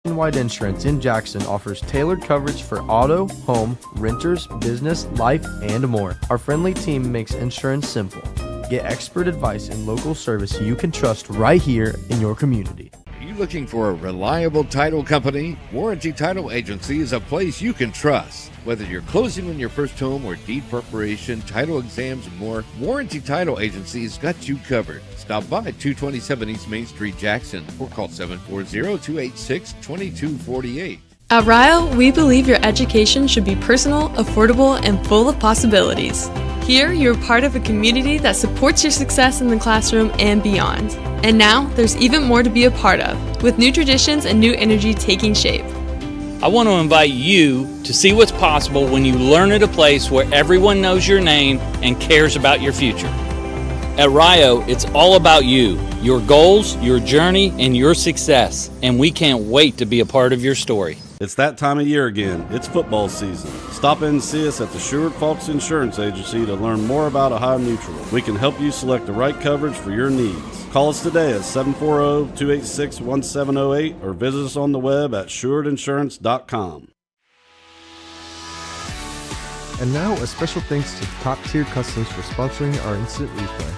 Nationwide Insurance in Jackson offers tailored coverage for auto, home, renters, business, life, and more. Our friendly team makes insurance simple. Get expert advice and local service you can trust right here in your community. Are you looking for a reliable title company? Warranty Title Agency is a place you can trust. Whether you're closing on your first home or deed preparation, title exams, and more, Warranty Title Agency has got you covered. Stop by 227 East Main Street, Jackson, or call 740-286-2248. At Rio, we believe your education should be personal, affordable, and full of possibilities. Here, you're part of a community that supports your success in the classroom and beyond. And now, there's even more to be a part of, with new traditions and new energy taking shape. I want to invite you to see what's possible when you learn at a place where everyone knows your name and cares about your future. At Rio, it's all about you, your goals, your journey, and your success. And we can't wait to be a part of your story. It's that time of year again. It's football season. Stop in and see us at the Sherwood Falks Insurance Agency to learn more about Ohio Mutual. We can help you select the right coverage for your needs. Call us today at 740-286-1708 or visit us on the web at SherwoodInsurance.com. And now a special thanks to Top Tier Customs for sponsoring our instant replay.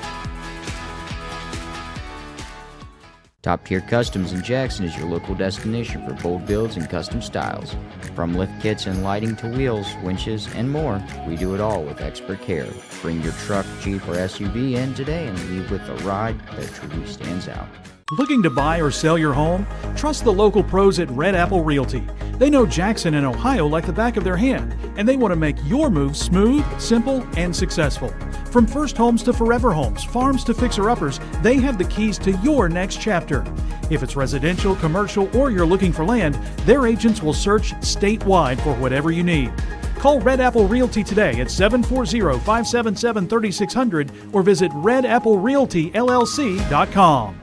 Top Tier Customs in Jackson is your local destination for bold builds and custom styles. From lift kits and lighting to wheels, winches, and more, we do it all with expert care. Bring your truck, Jeep, or SUV in today and leave with a ride that truly stands out. Looking to buy or sell your home? Trust the local pros at Red Apple Realty. They know Jackson and Ohio like the back of their hand, and they want to make your move smooth, simple, and successful. From first homes to forever homes, farms to fixer-uppers, they have the keys to your next chapter. If it's residential, commercial, or you're looking for land, their agents will search statewide for whatever you need. Call Red Apple Realty today at 740-577-3600 or visit redapplerealtyllc.com.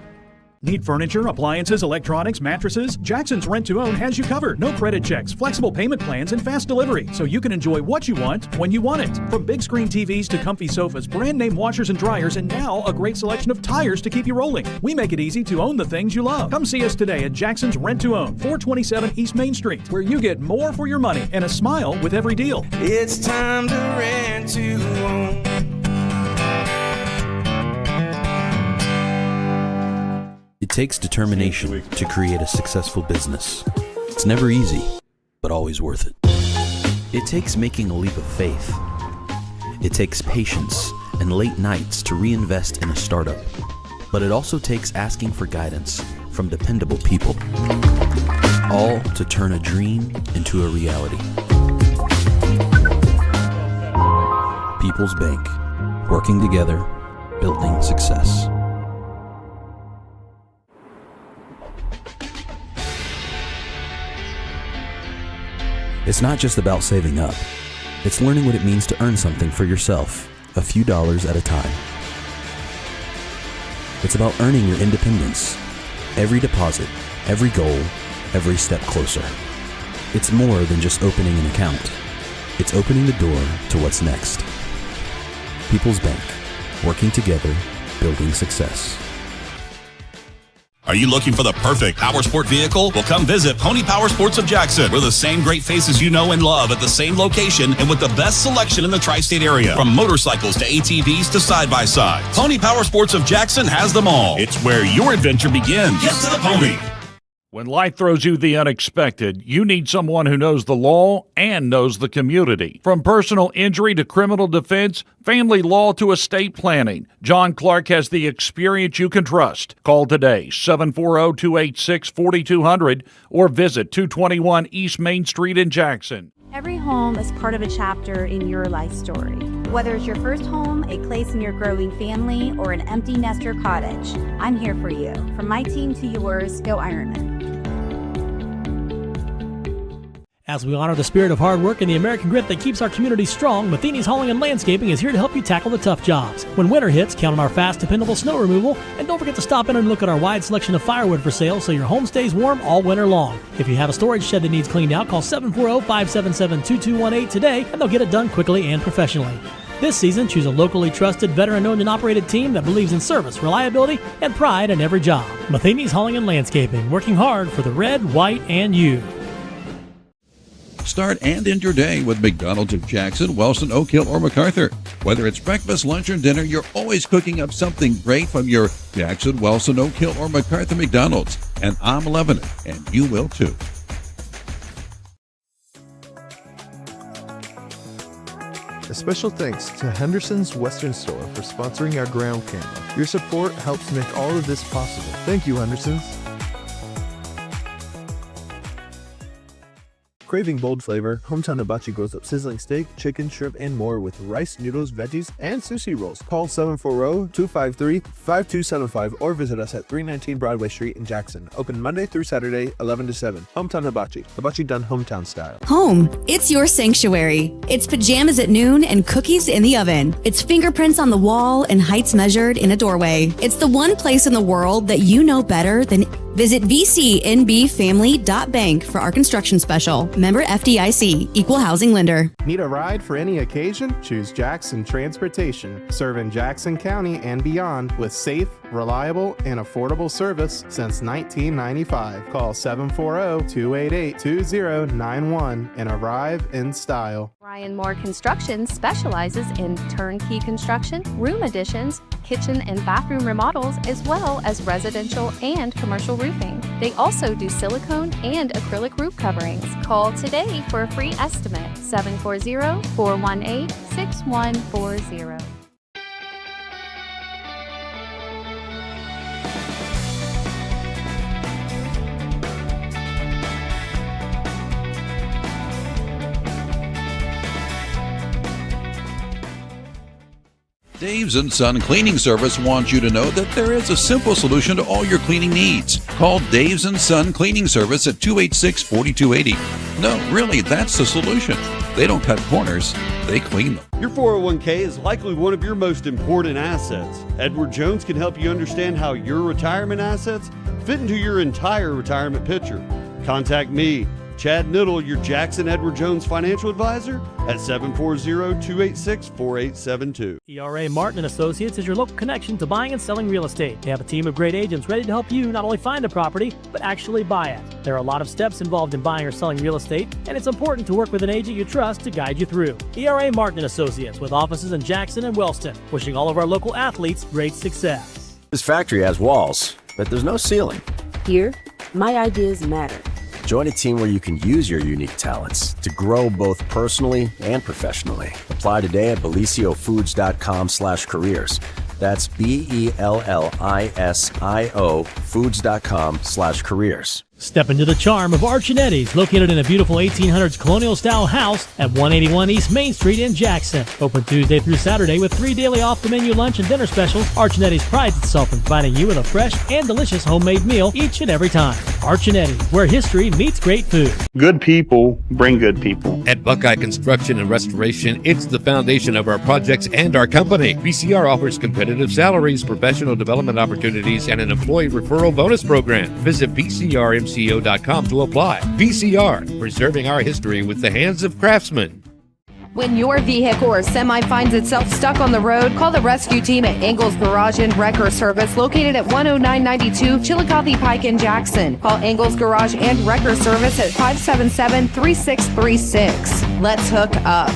Need furniture, appliances, electronics, mattresses? Jackson's Rent to Own has you covered. No credit checks, flexible payment plans, and fast delivery, so you can enjoy what you want when you want it. From big screen TVs to comfy sofas, brand name washers and dryers, and now a great selection of tires to keep you rolling. We make it easy to own the things you love. Come see us today at Jackson's Rent to Own, 427 East Main Street, where you get more for your money and a smile with every deal. It's time to rent to own. It takes determination to create a successful business. It's never easy, but always worth it. It takes making a leap of faith. It takes patience and late nights to reinvest in a startup. But it also takes asking for guidance from dependable people, all to turn a dream into a reality. People's Bank, working together, building success. It's not just about saving up. It's learning what it means to earn something for yourself, a few dollars at a time. It's about earning your independence. Every deposit, every goal, every step closer. It's more than just opening an account. It's opening the door to what's next. People's Bank, working together, building success. Are you looking for the perfect power sport vehicle? Well, come visit Pony Power Sports of Jackson. We're the same great faces you know and love at the same location and with the best selection in the tri-state area. From motorcycles to ATVs to side-by-sides. Pony Power Sports of Jackson has them all. It's where your adventure begins. Get to the pony. When life throws you the unexpected, you need someone who knows the law and knows the community. From personal injury to criminal defense, family law to estate planning, John Clark has the experience you can trust. Call today, 740-286-4200, or visit 221 East Main Street in Jackson. Every home is part of a chapter in your life story. Whether it's your first home, a place in your growing family, or an empty nester cottage, I'm here for you. From my team to yours, go Ironmen. As we honor the spirit of hard work and the American grit that keeps our community strong, Matheny's Hauling and Landscaping is here to help you tackle the tough jobs. When winter hits, count on our fast, dependable snow removal, and don't forget to stop in and look at our wide selection of firewood for sale so your home stays warm all winter long. If you have a storage shed that needs cleaned out, call 740-577-2218 today, and they'll get it done quickly and professionally. This season, choose a locally trusted, veteran-owned and operated team that believes in service, reliability, and pride in every job. Matheny's Hauling and Landscaping, working hard for the red, white, and you. Start and end your day with McDonald's of Jackson, Wellston, Oak Hill, or MacArthur. Whether it's breakfast, lunch, or dinner, you're always cooking up something great from your Jackson, Wellston, Oak Hill, or MacArthur McDonald's. And I'm loving it, and you will too. A special thanks to Henderson's Western Store for sponsoring our ground camera. Your support helps make all of this possible. Thank you, Henderson's. Craving bold flavor, Hometown Hibachi grows up sizzling steak, chicken, shrimp, and more with rice, noodles, veggies, and sushi rolls. Call 740-253-5275 or visit us at 319 Broadway Street in Jackson. Open Monday through Saturday, 11 to 7. Hometown Hibachi. Hibachi done hometown style. Home, it's your sanctuary. It's pajamas at noon and cookies in the oven. It's fingerprints on the wall and heights measured in a doorway. It's the one place in the world that you know better than. Visit VCNBFamily.bank for our construction special. Member FDIC, Equal Housing Lender. Need a ride for any occasion? Choose Jackson Transportation, serving Jackson County and beyond with safe, reliable, and affordable service since 1995. Call 740-288-2091 and arrive in style. Ryan Moore Construction specializes in turnkey construction, room additions, kitchen and bathroom remodels, as well as residential and commercial roofing. They also do silicone and acrylic roof coverings. Call today for a free estimate, 740-418-6140. Dave's & Son Cleaning Service wants you to know that there is a simple solution to all your cleaning needs. Call Dave's & Son Cleaning Service at 286-4280. No, really, that's the solution. They don't cut corners, they clean them. Your 401k is likely one of your most important assets. Edward Jones can help you understand how your retirement assets fit into your entire retirement picture. Contact me, Chad Niddle, your Jackson Edward Jones financial advisor, at 740-286-4872. ERA Martin & Associates is your local connection to buying and selling real estate. They have a team of great agents ready to help you not only find a property, but actually buy it. There are a lot of steps involved in buying or selling real estate, and it's important to work with an agent you trust to guide you through. ERA Martin & Associates, with offices in Jackson and Wellston, wishing all of our local athletes great success. This factory has walls, but there's no ceiling. Here, my ideas matter. Join a team where you can use your unique talents to grow both personally and professionally. Apply today at belisiofoods.com/careers. That's BELLISIO foods.com/careers. Step into the charm of Archinetti's, located in a beautiful 1800s colonial-style house at 181 East Main Street in Jackson. Open Tuesday through Saturday with 3 daily off-the-menu lunch and dinner specials. Archinetti's prides itself in providing you with a fresh and delicious homemade meal each and every time. Archinetti's, where history meets great food. Good people bring good people. At Buckeye Construction and Restoration, it's the foundation of our projects and our company. BCR offers competitive salaries, professional development opportunities, and an employee referral bonus program. Visit BCRMCO.com to apply. BCR, preserving our history with the hands of craftsmen. When your vehicle or semi finds itself stuck on the road, call the rescue team at Angles Garage and Wrecker Service, located at 10992 Chillicothe Pike in Jackson. Call Angles Garage and Wrecker Service at 577-3636. Let's hook up.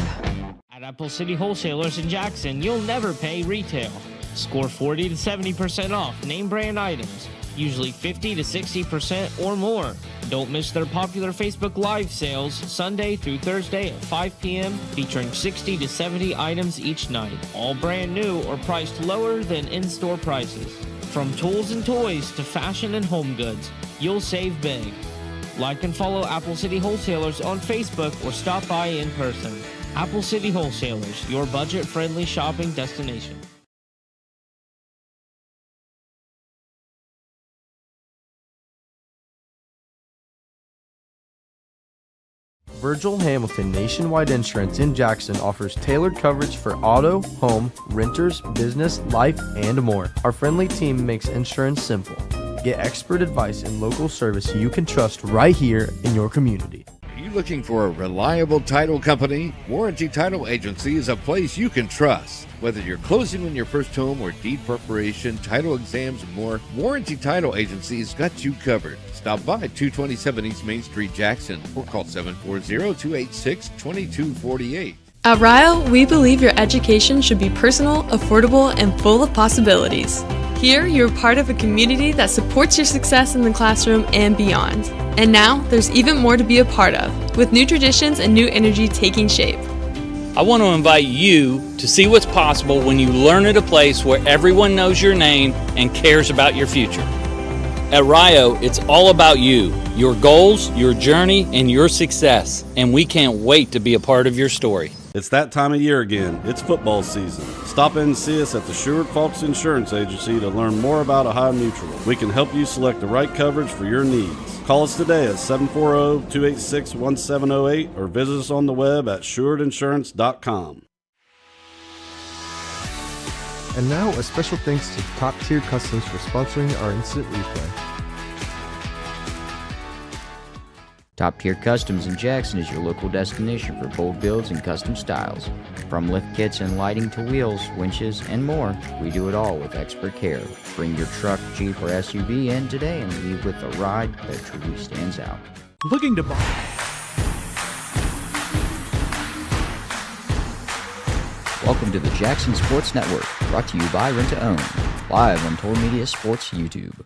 At Apple City Wholesalers in Jackson, you'll never pay retail. Score 40 to 70% off name brand items, usually 50 to 60% or more. Don't miss their popular Facebook Live sales Sunday through Thursday at 5 p.m. featuring 60 to 70 items each night, all brand new or priced lower than in-store prices. From tools and toys to fashion and home goods, you'll save big. Like and follow Apple City Wholesalers on Facebook or stop by in person. Apple City Wholesalers, your budget-friendly shopping destination. Virgil Hamilton Nationwide Insurance in Jackson offers tailored coverage for auto, home, renters, business, life, and more. Our friendly team makes insurance simple. Get expert advice and local service you can trust right here in your community. Are you you looking for a reliable title company? Warranty Title Agency is a place you can trust. Whether you're closing on your first home or deed preparation, title exams, and more, Warranty Title Agency's got you covered. Stop by 227 East Main Street, Jackson, or call 740-286-2248. At Rio, we believe your education should be personal, affordable, and full of possibilities. Here, you're part of a community that supports your success in the classroom and beyond. And now, there's even more to be a part of, with new traditions and new energy taking shape. I want to invite you to see what's possible when you learn at a place where everyone knows your name and cares about your future. At Rio, it's all about you, your goals, your journey, and your success, and we can't wait to be a part of your story. It's that time of year again. It's football season. Stop in and see us at the Sherwood Falks Insurance Agency to learn more about Ohio Mutual. We can help you select the right coverage for your needs. Call us today at 740-286-1708 or visit us on the web at SherwoodInsurance.com. And now a special thanks to Top Tier Customs for sponsoring our instant replay. Top Tier Customs in Jackson is your local destination for bold builds and custom styles. From lift kits and lighting to wheels, winches, and more, we do it all with expert care. Bring your truck, Jeep, or SUV in today and leave with a ride that truly stands out. Looking to buy. Welcome to the Jackson Sports Network, brought to you by Rent to Own, live on Total Media Sports YouTube.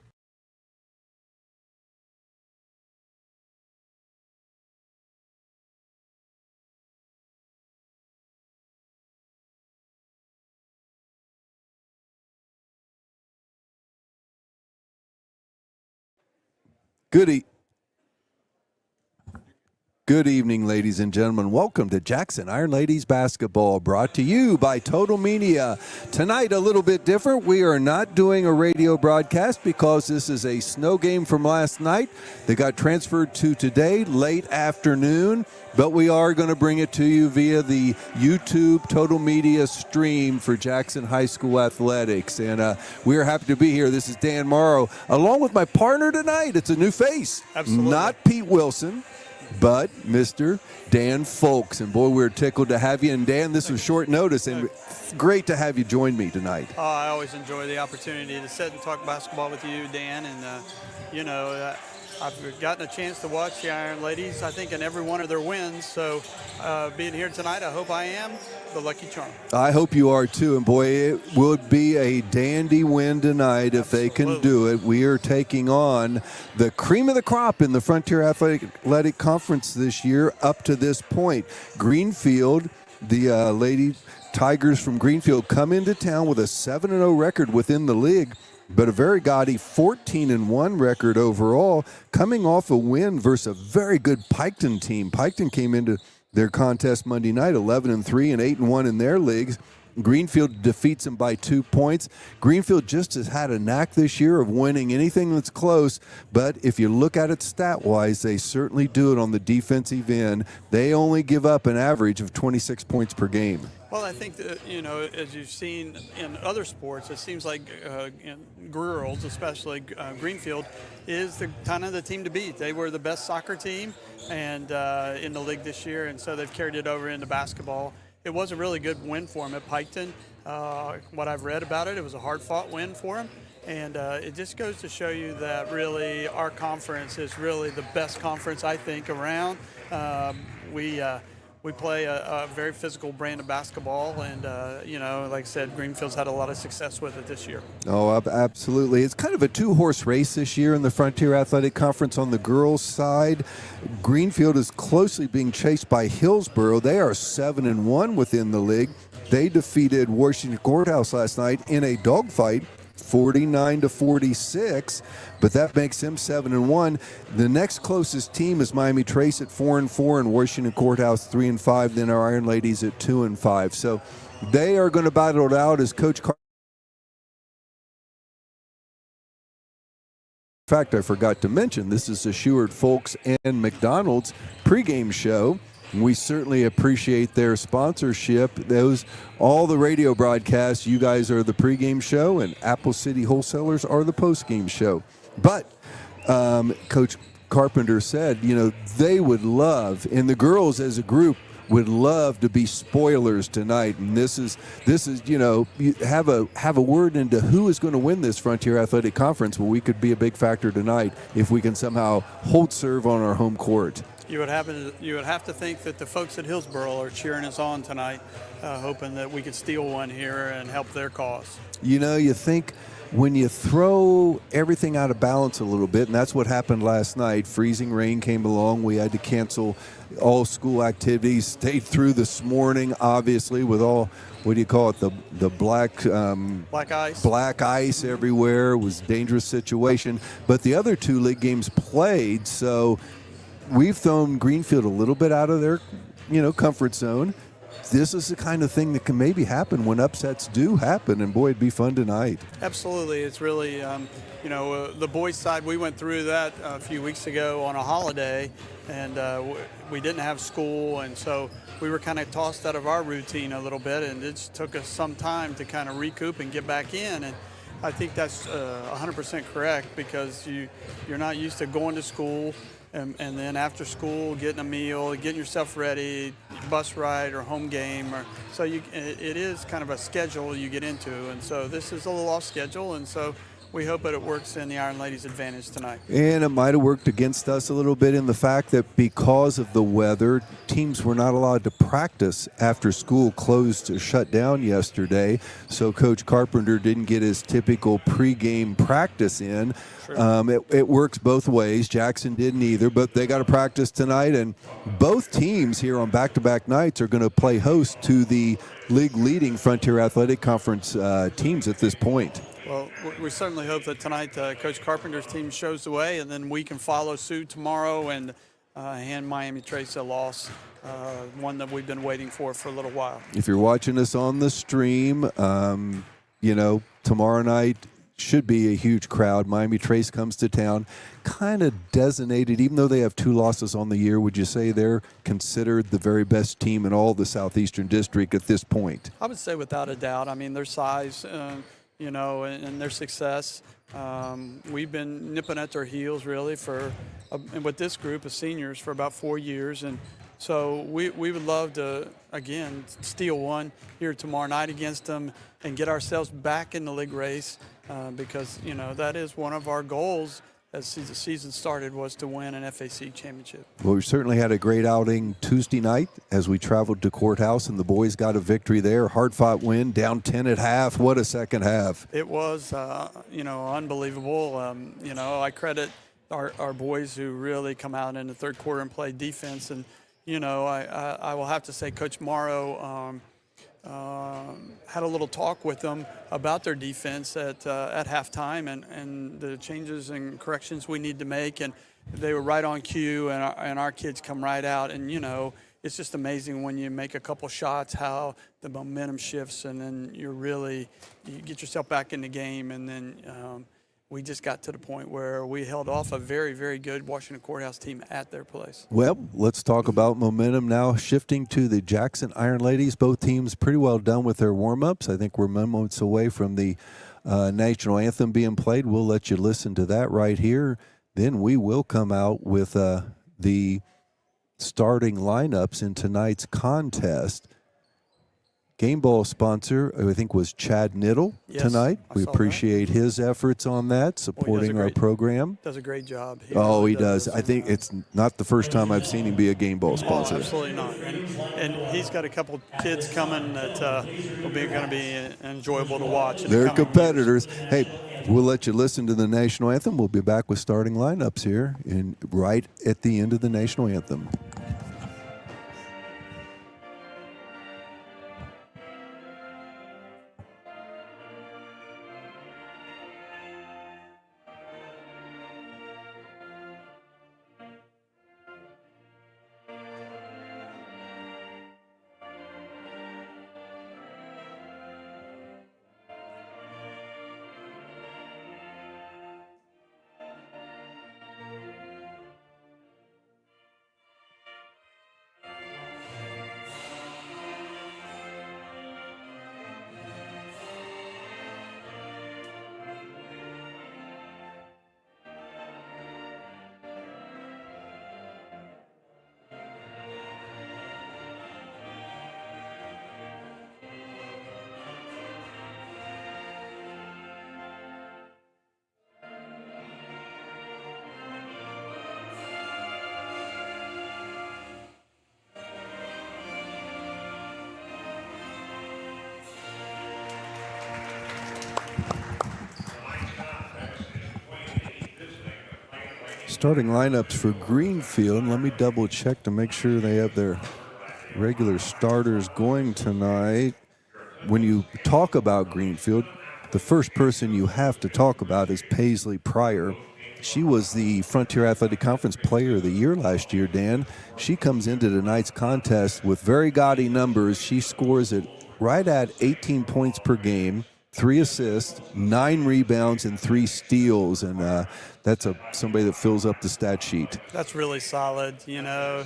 Good evening, ladies and gentlemen. Welcome to Jackson Ironladies basketball, brought to you by Total Media. Tonight, a little bit different. We are not doing a radio broadcast because this is a snow game from last night that got transferred to today, late afternoon. But we are going to bring it to you via the YouTube Total Media stream for Jackson High School Athletics. And we are happy to be here. This is Dan Morrow, along with my partner tonight. It's a new face. Absolutely. Not Pete Wilson, but Mr. Dan Folks. And boy, we're tickled to have you. And Dan, this was short notice, and great to have you join me tonight. I always enjoy the opportunity to sit and talk basketball with you, Dan. And, I've gotten a chance to watch the Ironladies, I think, in every one of their wins. So being here tonight, I hope I am the lucky charm. I hope you are too. And boy, it would be a dandy win tonight if they can do it. We are taking on the cream of the crop in the Frontier Athletic Conference this year up to this point. Greenfield, the Lady Tigers from Greenfield, come into town with a 7-0 record within the league, but a very gaudy 14-1 record overall, coming off a win versus a very good Piketon team. Piketon came into their contest Monday night 11-3 and 8-1 in their leagues. Greenfield defeats them by 2 points. Greenfield just has had a knack this year of winning anything that's close, but if you look at it stat-wise, they certainly do it on the defensive end. They only give up an average of 26 points per game. Well, I think that, as you've seen in other sports, it seems like girls, especially Greenfield, is kind of the team to beat. They were the best soccer team and in the league this year, and so they've carried it over into basketball. It was a really good win for them at Piketon. What I've read about it, it was a hard-fought win for them. And it just goes to show you that really our conference is really the best conference, I think, around. We play a very physical brand of basketball, and, like I said, Greenfield's had a lot of success with it this year. Oh, absolutely. It's kind of a two-horse race this year in the Frontier Athletic Conference. On the girls' side, Greenfield is closely being chased by Hillsborough. They are 7-1 within the league. They defeated Washington Courthouse last night in a dogfight, 49-46, but that makes them 7-1. The next closest team is Miami Trace at 4-4 and Washington Courthouse 3-5. Then our Ironladies at 2-5. So they are going to battle it out as Coach In fact, I forgot to mention, this is the Sherwood Folks and McDonald's pregame show. We certainly appreciate their sponsorship. All the radio broadcasts, you guys are the pregame show, and Apple City Wholesalers are the postgame show. But Coach Carpenter said, they would love, and the girls as a group would love to be spoilers tonight. And this is you have a word into who is going to win this Frontier Athletic Conference. Well, we could be a big factor tonight if we can somehow hold serve on our home court. You would have to think that the folks at Hillsboro are cheering us on tonight, hoping that we could steal one here and help their cause. You think when you throw everything out of balance a little bit, and that's what happened last night. Freezing rain came along. We had to cancel all school activities, stayed through this morning, obviously, with all, what do you call it, the black ice everywhere. It was a dangerous situation. But the other two league games played, so we've thrown Greenfield a little bit out of their, comfort zone. This is the kind of thing that can maybe happen when upsets do happen, and boy, it'd be fun tonight. Absolutely. It's really, the boys' side, we went through that a few weeks ago on a holiday, and we didn't have school, and so we were kind of tossed out of our routine a little bit, and it just took us some time to kind of recoup and get back in. And I think that's 100% correct, because you're not used to going to school, and then after school, getting a meal, getting yourself ready, bus ride or home game. So it is kind of a schedule you get into. And so this is a little off schedule. And so we hope that it works in the Ironladie's advantage tonight. And it might have worked against us a little bit in the fact that because of the weather, teams were not allowed to practice after school closed or shut down yesterday. So Coach Carpenter didn't get his typical pregame practice in. Sure. It works both ways. Jackson didn't either, but they got to practice tonight. And both teams here on back-to-back nights are going to play host to the league-leading Frontier Athletic Conference teams at this point. Well, we certainly hope that tonight Coach Carpenter's team shows the way, and then we can follow suit tomorrow and hand Miami Trace a loss, one that we've been waiting for a little while. If you're watching us on the stream, tomorrow night should be a huge crowd. Miami Trace comes to town, kind of designated, even though they have 2 losses on the year, would you say they're considered the very best team in all the Southeastern District at this point? I would say without a doubt. I mean, their size, and their success. We've been nipping at their heels really and with this group of seniors for about 4 years. And so we would love to, again, steal one here tomorrow night against them and get ourselves back in the league race because, that is one of our goals as the season started, was to win an FAC championship. Well, we certainly had a great outing Tuesday night as we traveled to Courthouse, and the boys got a victory there. Hard-fought win, down 10 at half. What a second half. It was, unbelievable. I credit our boys who really come out in the third quarter and play defense. And, I will have to say Coach Morrow had a little talk with them about their defense at halftime and the changes and corrections we need to make, and they were right on cue, and our kids come right out, and it's just amazing when you make a couple shots how the momentum shifts, and then you get yourself back in the game, and then we just got to the point where we held off a very, very good Washington Courthouse team at their place. Well, let's talk about momentum now. Shifting to the Jackson Ironladies, both teams pretty well done with their warm-ups. I think we're moments away from the national anthem being played. We'll let you listen to that right here. Then we will come out with the starting lineups in tonight's contest. Game ball sponsor, I think, was Chad Niddle tonight. We appreciate his efforts on that, supporting our program. Does a great job. He does. I think it's not the first time I've seen him be a game ball sponsor. Absolutely not. And he's got a couple kids coming that will be going to be enjoyable to watch. They're competitors. Hey, we'll let you listen to the national anthem. We'll be back with starting lineups here right at the end of the national anthem. Starting lineups for Greenfield. Let me double check to make sure they have their regular starters going tonight. When you talk about Greenfield, the first person you have to talk about is Paisley Pryor. She was the Frontier Athletic Conference Player of the Year last year, Dan. She comes into tonight's contest with very gaudy numbers. She scores it right at 18 points per game, 3 assists, 9 rebounds, and 3 steals. And that's somebody that fills up the stat sheet. That's really solid, you know.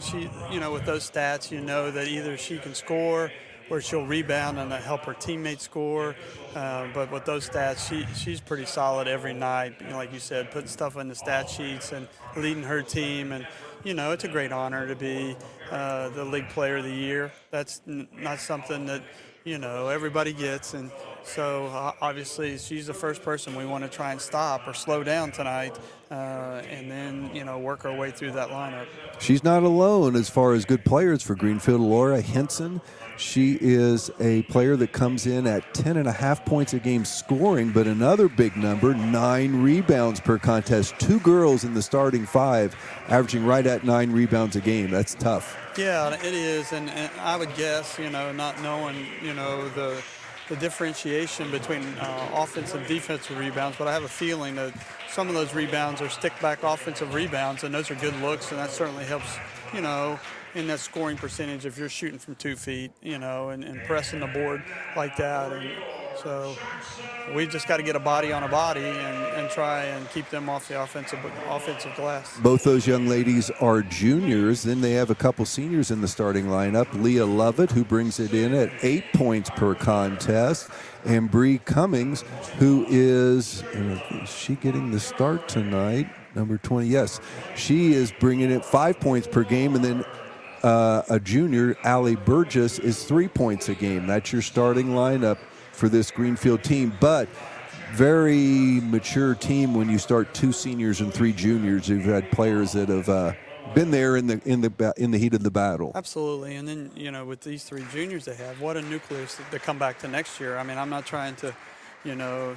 She, you know, with those stats, you know that either she can score or she'll rebound and help her teammates score. But with those stats, she's pretty solid every night. You know, like you said, putting stuff in the stat sheets and leading her team. And, you know, it's a great honor to be the League Player of the Year. That's not something that, you know, everybody gets. And so obviously she's the first person we want to try and stop or slow down tonight, and then, you know, work our way through that lineup. She's not alone as far as good players for Greenfield. Laura Henson, she is a player that comes in at 10.5 points a game scoring, but another big number, 9 rebounds per contest. 2 girls in the starting 5, averaging right at 9 rebounds a game. That's tough. Yeah, it is, and I would guess, you know, not knowing, you know, the differentiation between offensive and defensive rebounds, but I have a feeling that some of those rebounds are stick-back offensive rebounds, and those are good looks, and that certainly helps, you know, in that scoring percentage if you're shooting from 2 feet, you know, and pressing the board like that. And so we just got to get a body on a body and try and keep them off the offensive glass. Both those young ladies are juniors. Then they have a couple seniors in the starting lineup. Leah Lovett, who brings it in at 8 points per contest, and Bree Cummings, who is she getting the start tonight? Number 20, yes. She is bringing it 5 points per game, and then a junior, Allie Burgess, is 3 points a game. That's your starting lineup for this Greenfield team, but very mature team when you start 2 seniors and 3 juniors. You've had players that have been there in the heat of the battle. Absolutely, and then, you know, with these 3 juniors they have, what a nucleus to come back to next year. I mean, I'm not trying to, you know,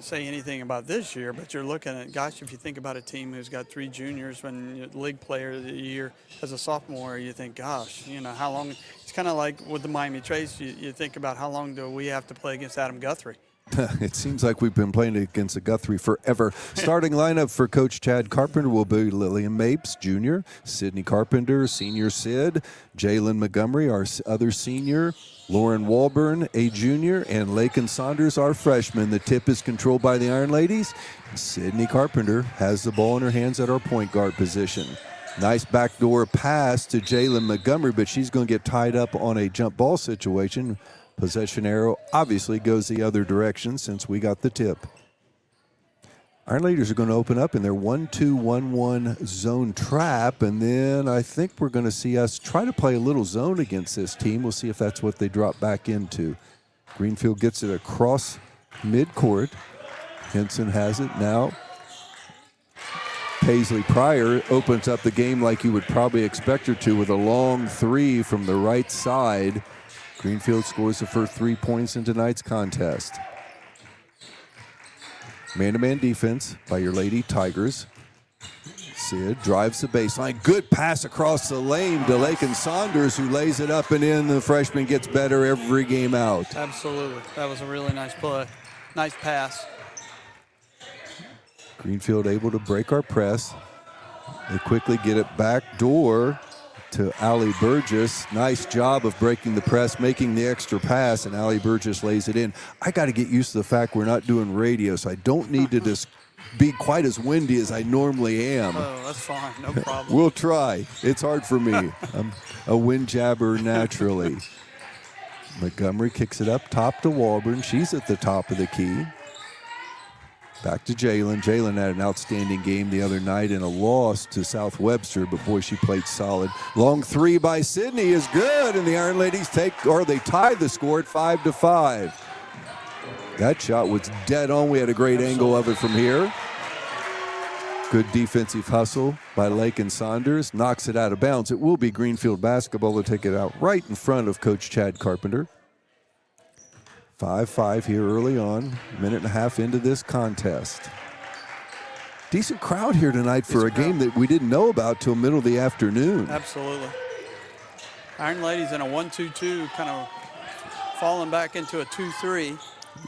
say anything about this year, but you're looking at, gosh, if you think about a team who's got 3 juniors when you're League Player of the Year as a sophomore, you think, gosh, you know, how long? It's kind of like with the Miami Trace, you think about how long do we have to play against Adam Guthrie. It seems like we've been playing against a Guthrie forever. Starting lineup for Coach Chad Carpenter will be Lillian Mapes, junior, Sydney Carpenter, senior Sid, Jalen Montgomery, our other senior, Lauren Walburn, a junior, and Lakin Saunders, our freshman. The tip is controlled by the Ironladies. Sydney Carpenter has the ball in her hands at our point guard position. Nice backdoor pass to Jalen Montgomery, but she's going to get tied up on a jump ball situation. Possession arrow obviously goes the other direction since we got the tip. Ironladies are going to open up in their 1-2-1-1 zone trap, and then I think we're going to see us try to play a little zone against this team. We'll see if that's what they drop back into. Greenfield gets it across midcourt. Henson has it now. Paisley Pryor opens up the game like you would probably expect her to with a long 3 from the right side. Greenfield scores the first 3 points in tonight's contest. Man-to-man defense by your Lady Tigers. Sid drives the baseline. Good pass across the lane to Lakin Saunders, who lays it up and in. The freshman gets better every game out. Absolutely. That was a really nice play. Nice pass. Greenfield able to break our press. They quickly get it back door to Allie Burgess. Nice job of breaking the press, making the extra pass, and Allie Burgess lays it in. I got to get used to the fact we're not doing radio, so I don't need to just be quite as windy as I normally am. Oh, that's fine. No problem. We'll try. It's hard for me. I'm a wind jabber naturally. Montgomery kicks it up top to Walburn. She's at the top of the key. Back to Jalen. Jalen had an outstanding game the other night in a loss to South Webster, but boy, she played solid. Long 3 by Sydney is good, and the Ironladies they tied the score at 5-5. That shot was dead on. We had a great angle of it from here. Good defensive hustle by Lakin Saunders. Knocks it out of bounds. It will be Greenfield basketball to take it out right in front of Coach Chad Carpenter. 5-5 here early on, minute and a half into this contest. Decent crowd here tonight for a game that we didn't know about till middle of the afternoon. Absolutely. Ironladie's in a 1-2-2, kind of falling back into a 2-3.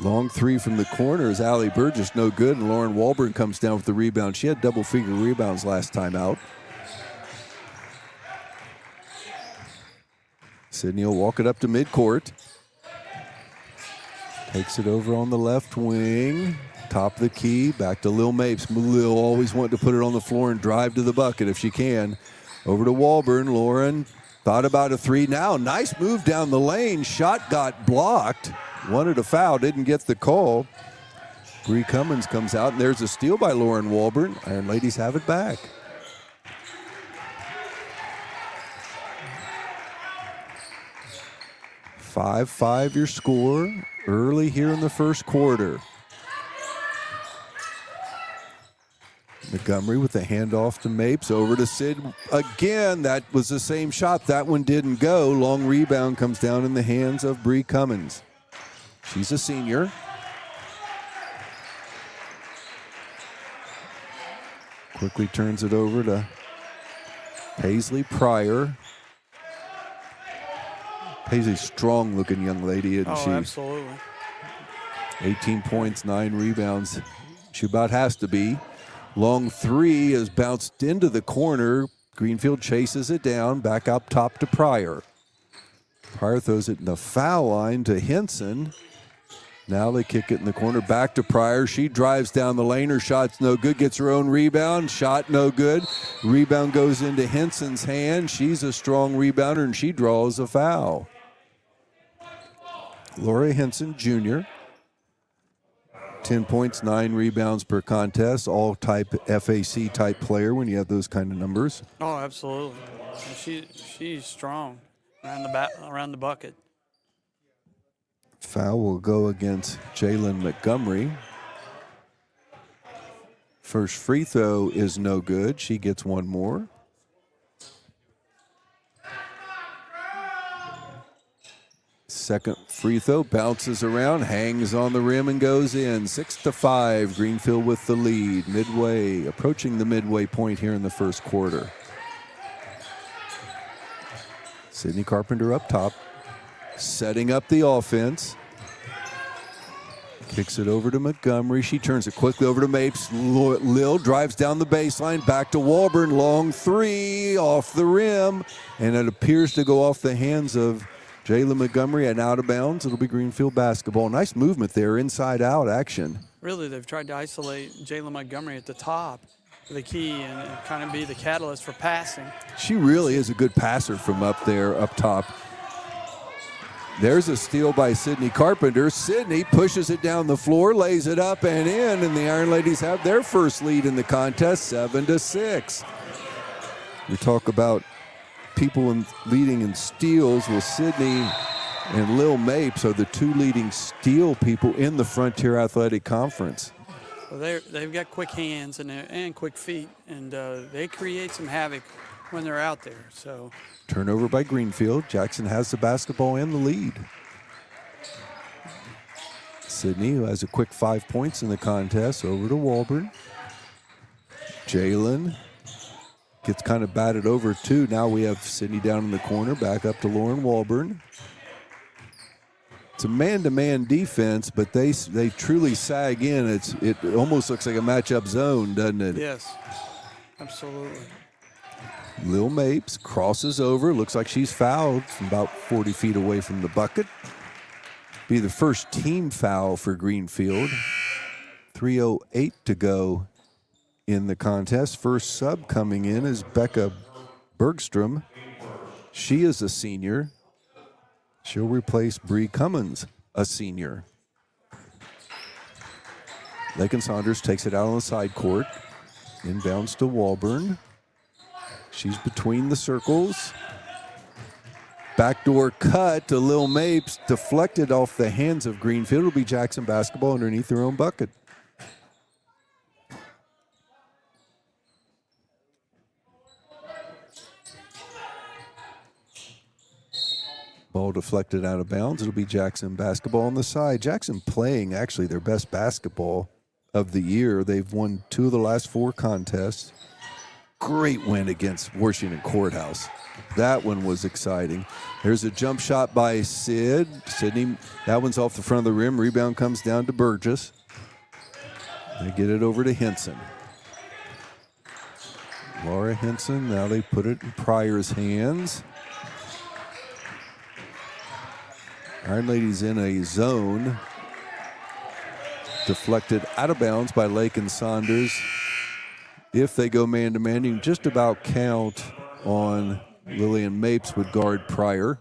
Long three from the corner is Allie Burgess, no good, and Lauren Walburn comes down with the rebound. She had double-figure rebounds last time out. Sydney will walk it up to midcourt. Takes it over on the left wing. Top of the key, back to Lil Mapes. Lil always wanting to put it on the floor and drive to the bucket if she can. Over to Walburn. Lauren thought about a three. Now, nice move down the lane. Shot got blocked. Wanted a foul, didn't get the call. Bree Cummins comes out, and there's a steal by Lauren Walburn. Ironladies have it back. 5-5 your score early here in the first quarter. Montgomery with the handoff to Mapes, over to Sid again. That was the same shot. That one didn't go. Long rebound comes down in the hands of Bree Cummins. She's a senior. Quickly turns it over to Paisley Pryor. Paisley, strong-looking young lady, isn't she? Oh, absolutely. 18 points, 9 rebounds. She about has to be. Long three is bounced into the corner. Greenfield chases it down, back up top to Pryor. Pryor throws it in the foul line to Henson. Now they kick it in the corner, back to Pryor. She drives down the lane. Her shot's no good, gets her own rebound. Shot no good. Rebound goes into Henson's hand. She's a strong rebounder, and she draws a foul. Laura Henson, junior. 10 points, 9 rebounds per contest. All type FAC type player when you have those kind of numbers. Oh, absolutely. And she's strong around the bucket. Foul will go against Jalen Montgomery. First free throw is no good. She gets one more. Second free throw bounces around, hangs on the rim and goes in. 6-5, Greenfield with the lead. Midway, approaching the midway point here in the first quarter. Sydney Carpenter up top, setting up the offense. Kicks it over to Montgomery. She turns it quickly over to Mapes. Lil drives down the baseline, back to Walburn. Long three off the rim, and it appears to go off the hands of Jayla Montgomery and out of bounds. It'll be Greenfield basketball. Nice movement there, inside out action. Really, they've tried to isolate Jayla Montgomery at the top of the key and kind of be the catalyst for passing. She really is a good passer from up there, up top. There's a steal by Sydney Carpenter. Sydney pushes it down the floor, lays it up and in, and the Ironladies have their first lead in the contest, 7-6. We talk about people leading in steals. Well, Sydney and Lil Mapes are the two leading steal people in the Frontier Athletic Conference. Well, they've got quick hands and quick feet, and they create some havoc when they're out there. So turnover by Greenfield. Jackson has the basketball and the lead. Sydney, who has a quick 5 points in the contest, over to Walburn. Jalen gets kind of batted over too. Now we have Sydney down in the corner, back up to Lauren Walburn. It's a man-to-man defense, but they truly sag in. It almost looks like a matchup zone, doesn't it? yes, absolutely. Lil Mapes crosses over. Looks like she's fouled from about 40 feet away from the bucket. Be the first team foul for Greenfield. 3:08 to go in the contest. First sub coming in is Becca Bergstrom. She is a senior. She'll replace Bree Cummins, a senior. Lakin Saunders takes it out on the side court. Inbounds to Walburn. She's between the circles. Backdoor cut to Lil Mapes, deflected off the hands of Greenfield. It'll be Jackson basketball underneath their own bucket. Ball deflected out of bounds. It'll be Jackson basketball on the side. Jackson playing actually their best basketball of the year. They've won 2 of the last 4 contests. Great win against Washington Courthouse. That one was exciting. There's a jump shot by Sydney. That one's off the front of the rim. Rebound comes down to Burgess. They get it over to Henson. Laura Henson, now they put it in Pryor's hands. Ironladie's in a zone. Deflected out of bounds by Lake and Saunders. If they go man-to-man, you can just about count on Lillian Mapes would guard Pryor.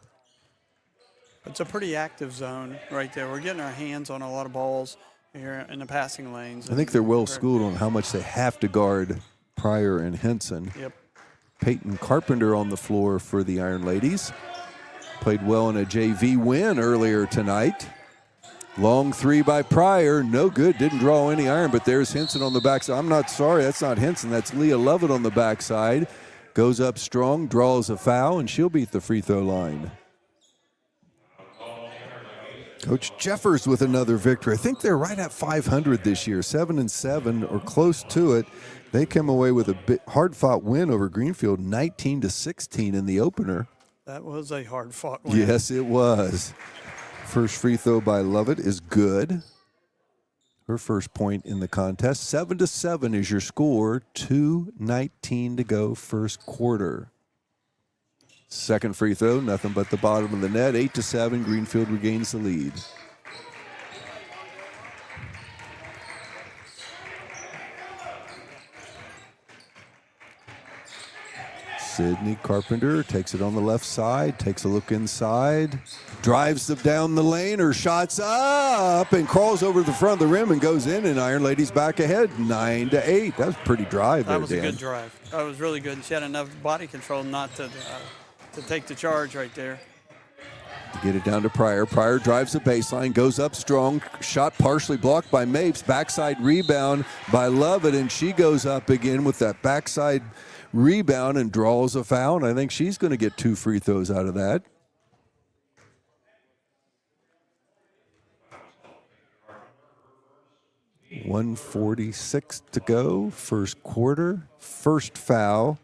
It's a pretty active zone right there. We're getting our hands on a lot of balls here in the passing lanes. I think they're well schooled on how much they have to guard Pryor and Henson. Yep. Peyton Carpenter on the floor for the Ironladies. Played well in a JV win earlier tonight. Long 3 by Pryor, no good, didn't draw any iron, but there's Henson on the backside. I'm not sorry, that's not Henson, that's Leah Lovett on the backside. Goes up strong, draws a foul, and she'll be at the free throw line. Coach Jeffers with another victory. I think they're right at 500 this year, 7-7 or close to it. They came away with a hard-fought win over Greenfield, 19-16 in the opener. That was a hard-fought win. Yes, it was. First free throw by Lovett is good. Her first point in the contest. 7-7 is your score. 2:19 to go first quarter. Second free throw, nothing but the bottom of the net. 8-7, Greenfield regains the lead. Sydney Carpenter takes it on the left side, takes a look inside, drives them down the lane, her shot's up and crawls over the front of the rim and goes in, and Ironladie's back ahead, 9-8. That was a pretty drive there, Dan. That was a good drive. That was really good. She had enough body control not to take the charge right there. To get it down to Pryor. Pryor drives the baseline, goes up strong, shot partially blocked by Mapes, backside rebound by Lovett, and she goes up again with that backside rebound and draws a foul, and I think she's going to get 2 free throws out of that. $1:46 to go, first quarter. First foul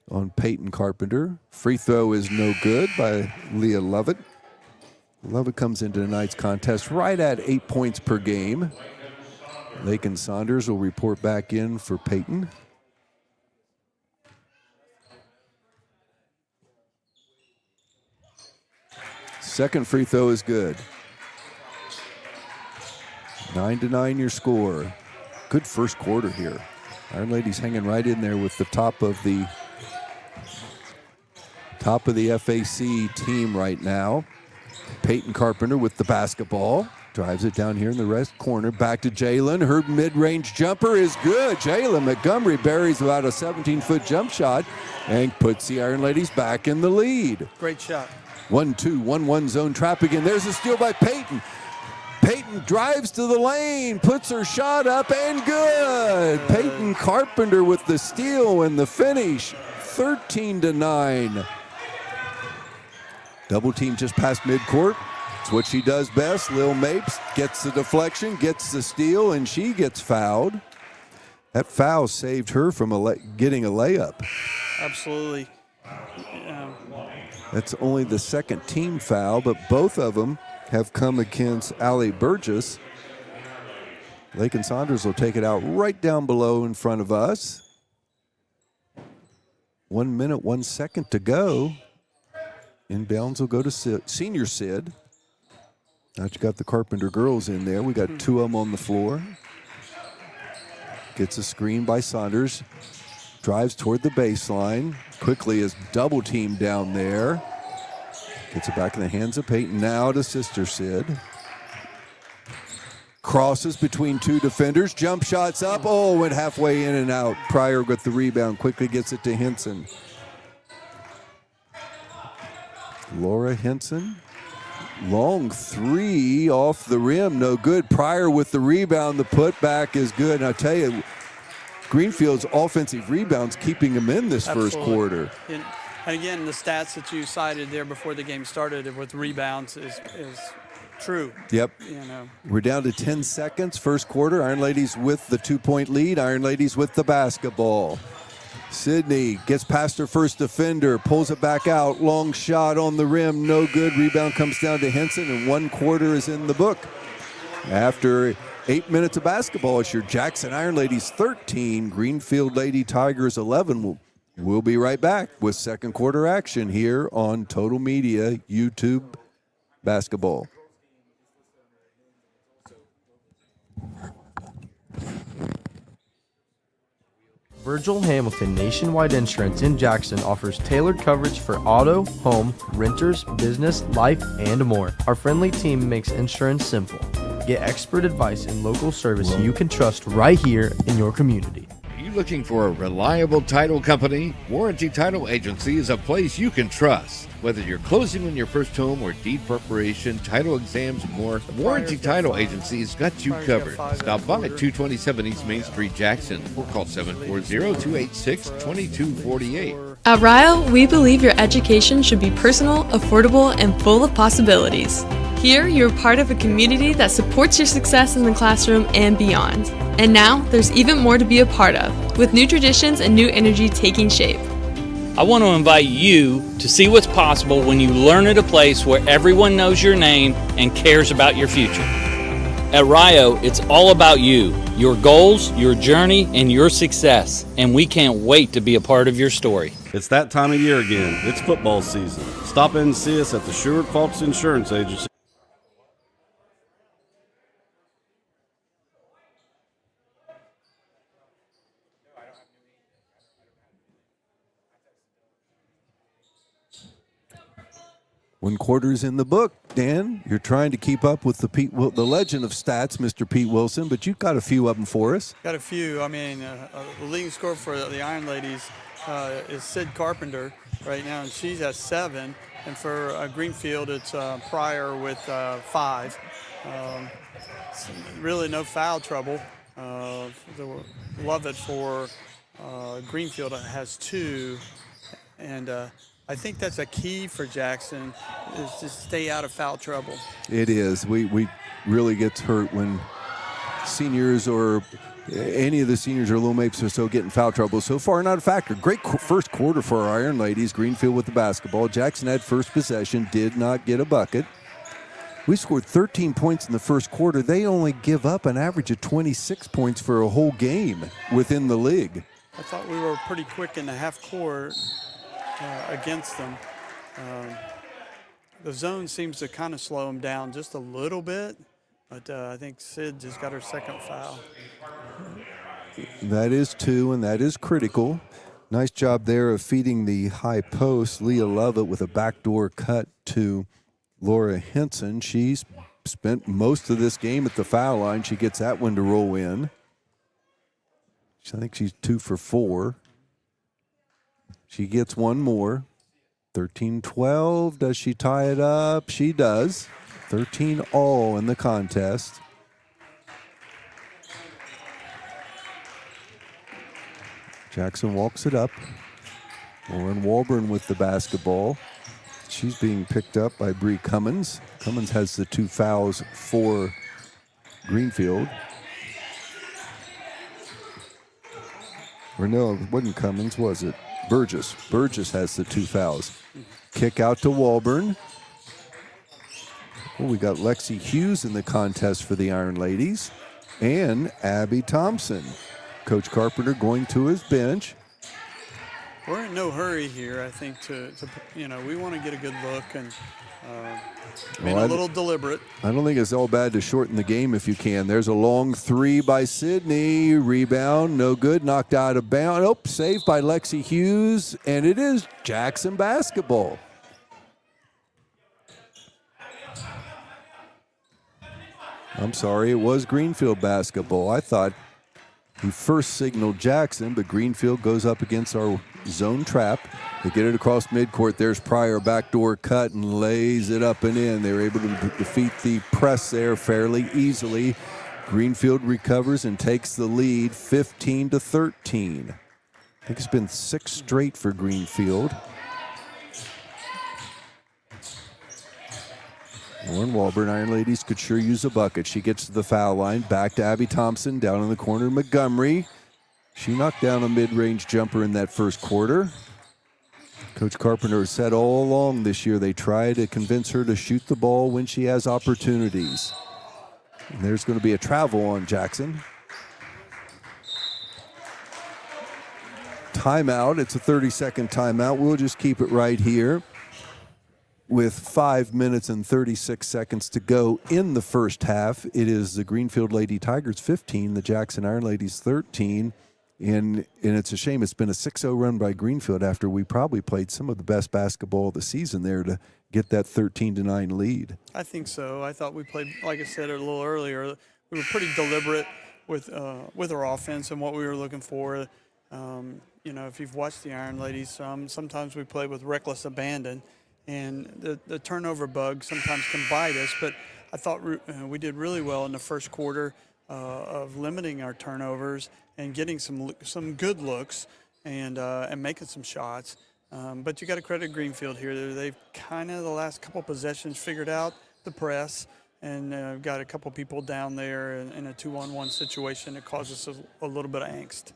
on Peyton Carpenter. Free throw is no good by Leah Lovett. Lovett comes into tonight's contest right at 8 points per game. Lake and Saunders will report back in for Peyton. Second free throw is good. 9-9 your score. Good first quarter here. Ironladie's hanging right in there with the top of the FAC team right now. Peyton Carpenter with the basketball. Drives it down here in the rest corner. Back to Jalen. Her mid-range jumper is good. Jalen Montgomery buries about a 17-foot jump shot and puts the Ironladies back in the lead. Great shot. 1-2, 1-1 zone trap again. There's a steal by Peyton. Peyton drives to the lane, puts her shot up, and good. Peyton Carpenter with the steal and the finish. 13-9. Double team just past midcourt. It's what she does best. Lil Mapes gets the deflection, gets the steal, and she gets fouled. That foul saved her from getting a layup. Absolutely. That's only the second team foul, but both of them have come against Allie Burgess. Lake and Saunders will take it out right down below in front of us. 1 minute, 1 second to go. Inbounds will go to Senior Sid. Now you got the Carpenter girls in there. We got 2 of them on the floor. Gets a screen by Saunders. Drives toward the baseline. Quickly is double teamed down there. Gets it back in the hands of Peyton. Now to Sister Sid. Crosses between 2 defenders. Jump shots up. Oh, went halfway in and out. Pryor with the rebound. Quickly gets it to Henson. Laura Henson. Long 3 off the rim. No good. Pryor with the rebound. The putback is good. And I tell you, Greenfield's offensive rebounds keeping them in this first quarter. And again, the stats that you cited there before the game started with rebounds is true. Yep. You know. We're down to 10 seconds. First quarter. Ironladies with the 2-point lead. Ironladies with the basketball. Sydney gets past her first defender, pulls it back out. Long shot on the rim. No good. Rebound comes down to Henson, and 1 quarter is in the book. After 8 minutes of basketball, it's your Jackson Ironladies 13, Greenfield Lady Tigers 11. We'll be right back with second quarter action here on Total Media YouTube Basketball. Virgil Hamilton Nationwide Insurance in Jackson offers tailored coverage for auto, home, renters, business, life, and more. Our friendly team makes insurance simple. Get expert advice and local service you can trust right here in your community. Are you looking for a reliable title company? Warranty Title Agency is a place you can trust. Whether you're closing on your first home or deed preparation, title exams, and more, Warranty Title Agency's got you covered. Stop by at 227 East Main Street, Jackson, or call 740-286-2248. At Rio, we believe your education should be personal, affordable, and full of possibilities. Here, you're part of a community that supports your success in the classroom and beyond. And now, there's even more to be a part of, with new traditions and new energy taking shape. I want to invite you to see what's possible when you learn at a place where everyone knows your name and cares about your future. At Rio, it's all about you, your goals, your journey, and your success, and we can't wait to be a part of your story. It's that time of year again. It's football season. Stop in and see us at the Sherwood Falks Insurance Agency. One quarter's in the book. Dan, you're trying to keep up with the legend of stats, Mr. Pete Wilson, but you've got a few of them for us. Got a few. I mean, the leading scorer for the Ironladies is Sid Carpenter right now, and she's at 7. And for Greenfield, it's Pryor with 5. Really no foul trouble. Lovett for Greenfield has 2. And I think that's a key for Jackson, is to stay out of foul trouble. It is. We really gets hurt when seniors or any of the seniors or little mates or so get in foul trouble. So far, not a factor. Great first quarter for our Ironladies. Greenfield with the basketball. Jackson had first possession, did not get a bucket. We scored 13 points in the first quarter. They only give up an average of 26 points for a whole game within the league. I thought we were pretty quick in the half court against them. The zone seems to kind of slow them down just a little bit, but I think Sid just got her second foul. That is 2, and that is critical. Nice job there of feeding the high post. Leah Lovett with a backdoor cut to Laura Henson. She's spent most of this game at the foul line. She gets that one to roll in. I think she's 2 for 4. She gets one more. 13-12. Does she tie it up? She does. 13 all in the contest. Jackson walks it up. Lauren Walburn with the basketball. She's being picked up by Bree Cummins. Cummins has the 2 fouls for Greenfield. Or no, it wasn't Cummins, was it? Burgess. Burgess has the 2 fouls. Kick out to Walburn. Oh, we got Lexi Hughes in the contest for the Ironladies. And Abby Thompson. Coach Carpenter going to his bench. We're in no hurry here, I think, to we want to get a good look and being a little deliberate. I don't think it's all bad to shorten the game if you can. There's a long 3 by Sydney. Rebound, no good. Knocked out of bounds. Oh, saved by Lexi Hughes. And it is Jackson basketball. I'm sorry, it was Greenfield basketball. I thought he first signaled Jackson, but Greenfield goes up against our zone trap. They get it across midcourt. There's Pryor, backdoor cut, and lays it up and in. They were able to defeat the press there fairly easily. Greenfield recovers and takes the lead 15-13. I think it's been 6 straight for Greenfield. Lauren Walburn, Iron Ladies could sure use a bucket. She gets to the foul line. Back to Abby Thompson. Down in the corner, Montgomery. She knocked down a mid-range jumper in that first quarter. Coach Carpenter has said all along this year they try to convince her to shoot the ball when she has opportunities. And there's going to be a travel on Jackson. Timeout. It's a 30-second timeout. We'll just keep it right here with 5 minutes and 36 seconds to go in the first half. It is the Greenfield Lady Tigers 15, the Jackson Iron Ladies 13. And it's a shame it's been a 6-0 run by Greenfield after we probably played some of the best basketball of the season there to get that 13-9 lead. I think so. I thought we played, like I said a little earlier, we were pretty deliberate with our offense and what we were looking for. You know, if you've watched the Iron Ladies, sometimes we play with reckless abandon, and the turnover bug sometimes can bite us. But I thought we did really well in the first quarter of limiting our turnovers and getting some good looks and making some shots. But you got to credit Greenfield here. They've kind of the last couple possessions figured out the press and got a couple people down there in a 2-on-1 situation that causes us a little bit of angst.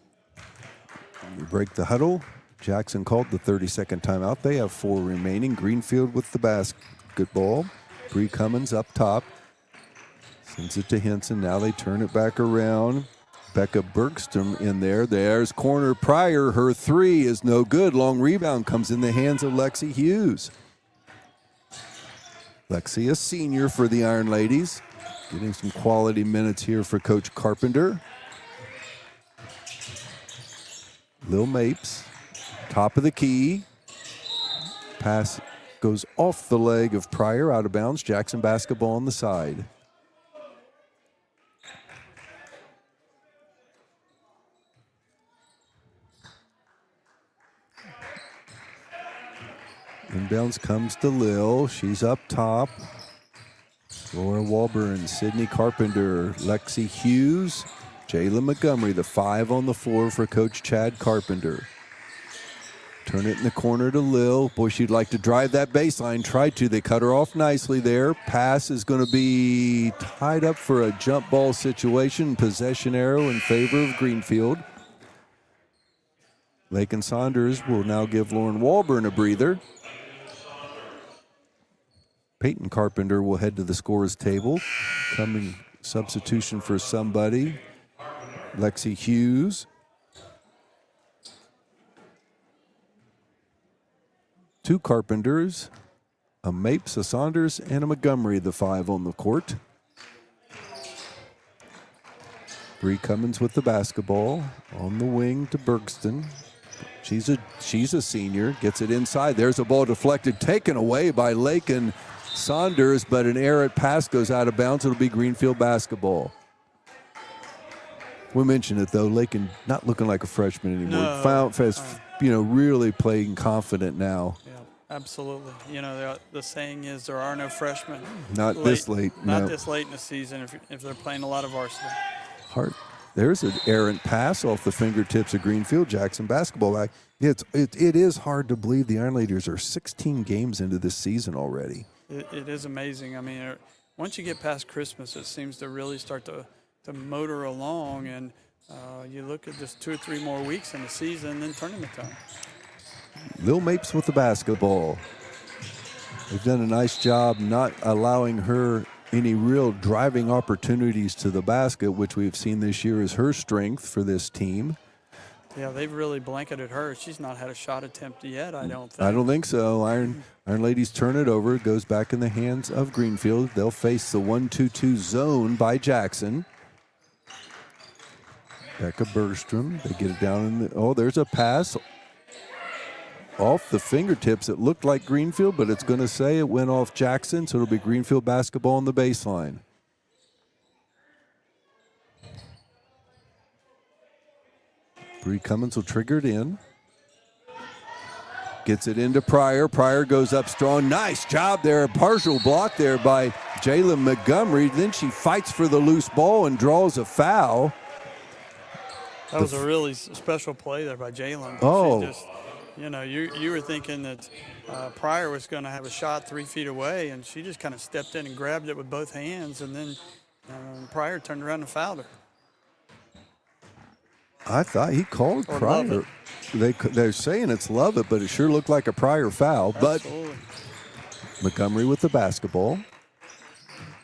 We break the huddle. Jackson called the 30-second timeout. They have 4 remaining. Greenfield with the basketball. Bree Cummins up top. Sends it to Henson. Now they turn it back around. Becca Bergstrom in there. There's corner Pryor. Her 3 is no good. Long rebound comes in the hands of Lexi Hughes. Lexi, a senior for the Iron Ladies. Getting some quality minutes here for Coach Carpenter. Lil Mapes, top of the key. Pass goes off the leg of Pryor, out of bounds. Jackson basketball on the side. Inbounds comes to Lil. She's up top. Laura Walburn, Sydney Carpenter, Lexi Hughes, Jayla Montgomery, the 5 on the floor for Coach Chad Carpenter. Turn it in the corner to Lil. Boy, she'd like to drive that baseline. Tried to. They cut her off nicely there. Pass is going to be tied up for a jump ball situation. Possession arrow in favor of Greenfield. Lakin Saunders will now give Lauren Walburn a breather. Peyton Carpenter will head to the scorer's table. Coming substitution for somebody. Lexi Hughes. 2 Carpenters, a Mapes, a Saunders, and a Montgomery, the 5 on the court. Bree Cummins with the basketball on the wing to Bergston. She's a senior, gets it inside. There's a ball deflected, taken away by Lakin Saunders, but an errant pass goes out of bounds. It'll be Greenfield basketball. We mentioned it though, Lakin not looking like a freshman anymore. Really playing confident now. Yeah, absolutely. You know, the saying is there are no freshmen. Not this late. Not this late in the season if they're playing a lot of varsity. There's an errant pass off the fingertips of Greenfield. Jackson basketball back. It is hard to believe the Iron Ladies are 16 games into this season already. It is amazing. I mean, once you get past Christmas, it seems to really start to motor along, and you look at just 2 or 3 more weeks in the season, then tournament time. Lil Mapes with the basketball. They've done a nice job not allowing her any real driving opportunities to the basket, which we've seen this year is her strength for this team. Yeah, they've really blanketed her. She's not had a shot attempt yet, I don't think. I don't think so. Iron Ladies turn it over. It goes back in the hands of Greenfield. They'll face the 1-2-2 zone by Jackson. Becca Bergstrom. They get it down in the... there's a pass off the fingertips. It looked like Greenfield, but it's going to say it went off Jackson, so it'll be Greenfield basketball on the baseline. Bree Cummins will trigger it in. Gets it into Pryor. Pryor goes up strong. Nice job there. A partial block there by Jayla Montgomery. Then she fights for the loose ball and draws a foul. That was a really special play there by Jalen. You know, you were thinking that Pryor was going to have a shot 3 feet away, and she just kind of stepped in and grabbed it with both hands, and then Pryor turned around and fouled her. I thought he called Or Pryor. They're saying it's Lovett, but it sure looked like a Pryor foul. Absolutely. But Montgomery with the basketball.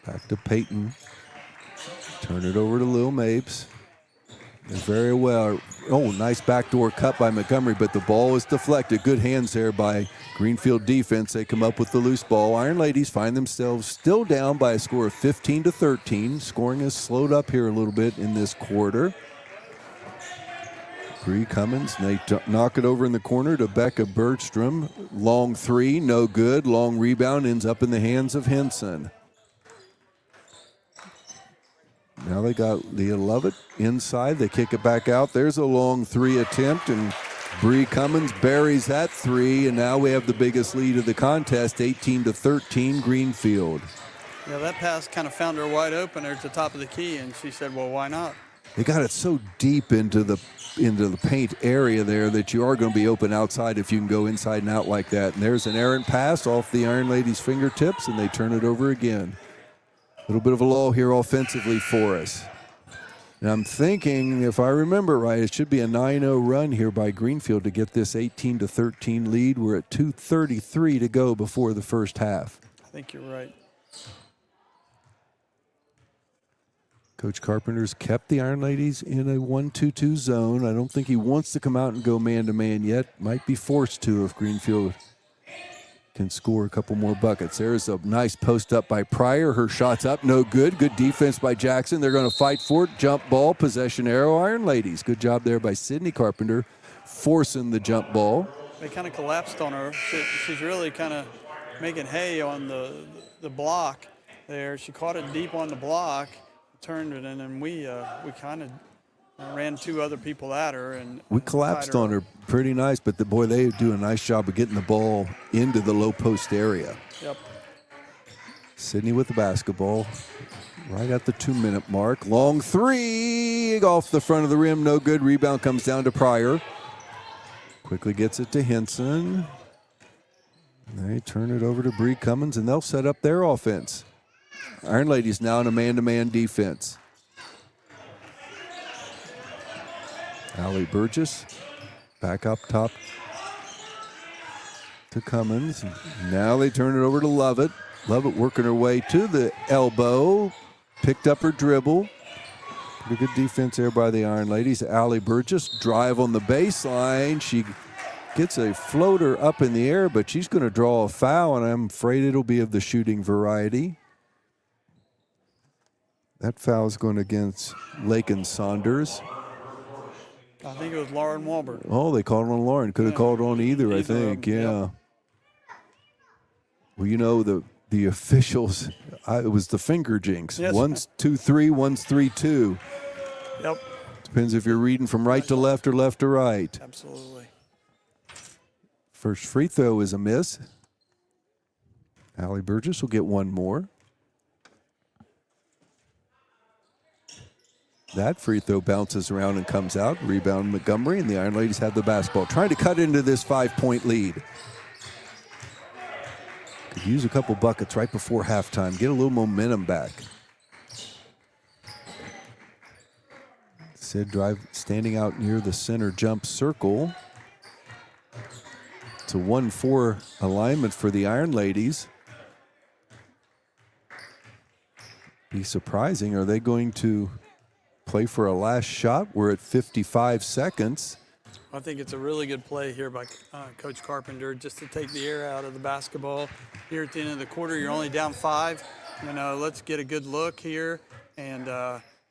Back to Peyton. Turn it over to Lil Mapes. And very well. Oh, nice backdoor cut by Montgomery, but the ball is deflected. Good hands there by Greenfield defense. They come up with the loose ball. Iron Ladies find themselves still down by a score of 15-13. Scoring has slowed up here a little bit in this quarter. Bree Cummins, they knock it over in the corner to Becca Bergstrom. Long three, no good. Long rebound ends up in the hands of Henson. Now they got Leah Lovett inside. They kick it back out. There's a long three attempt, and Bree Cummins buries that three, and now we have the biggest lead of the contest, 18-13 Greenfield. Yeah, that pass kind of found her wide open there at the top of the key, and she said, well, why not? They got it so deep into the paint area there that you are going to be open outside if you can go inside and out like that. And there's an errant pass off the Iron Ladies' fingertips, and they turn it over again. A little bit of a lull here offensively for us. And I'm thinking, if I remember right, it should be a 9-0 run here by Greenfield to get this 18-13 lead. We're at 2:33 to go before the first half. I think you're right. Coach Carpenter's kept the Iron Ladies in a 1-2-2 zone. I don't think he wants to come out and go man-to-man yet. Might be forced to if Greenfield can score a couple more buckets. There's a nice post up by Pryor. Her shot's up, no good. Good defense by Jackson. They're going to fight for it. Jump ball, possession arrow, Iron Ladies. Good job there by Sydney Carpenter, forcing the jump ball. They kind of collapsed on her. She's really kind of making hay on the block there. She caught it deep on the block, turned it, and then we kind of ran two other people at her. And we collapsed on her pretty nice, but they do a nice job of getting the ball into the low post area. Yep. Sydney with the basketball right at the 2-minute mark. Long three off the front of the rim, no good. Rebound comes down to Pryor. Quickly gets it to Henson. They turn it over to Bree Cummins, and they'll set up their offense. Iron Ladies now in a man-to-man defense. Allie Burgess back up top to Cummins. Now they turn it over to Lovett. Lovett working her way to the elbow. Picked up her dribble. Pretty good defense there by the Iron Ladies. Allie Burgess drive on the baseline. She gets a floater up in the air, but she's going to draw a foul, and I'm afraid it'll be of the shooting variety. That foul is going against Lakin Saunders. I think it was Lauren Walberg. Oh, they called on Lauren. Could have called on either, I think. Yeah. Yep. Well, you know, the officials, it was the finger jinx. Yes. One's 2-3, one's 3-2. Yep. Depends if you're reading from right to left or left to right. Absolutely. First free throw is a miss. Allie Burgess will get one more. That free throw bounces around and comes out. Rebound Montgomery, and the Iron Ladies have the basketball. Trying to cut into this 5-point lead. Could use a couple buckets right before halftime. Get a little momentum back. Sid drive standing out near the center jump circle. It's a 1-4 alignment for the Iron Ladies. Be surprising. Are they going to play for a last shot? We're at 55 seconds. I think it's a really good play here by Coach Carpenter just to take the air out of the basketball. Here at the end of the quarter, you're only down 5. You know, let's get a good look here, and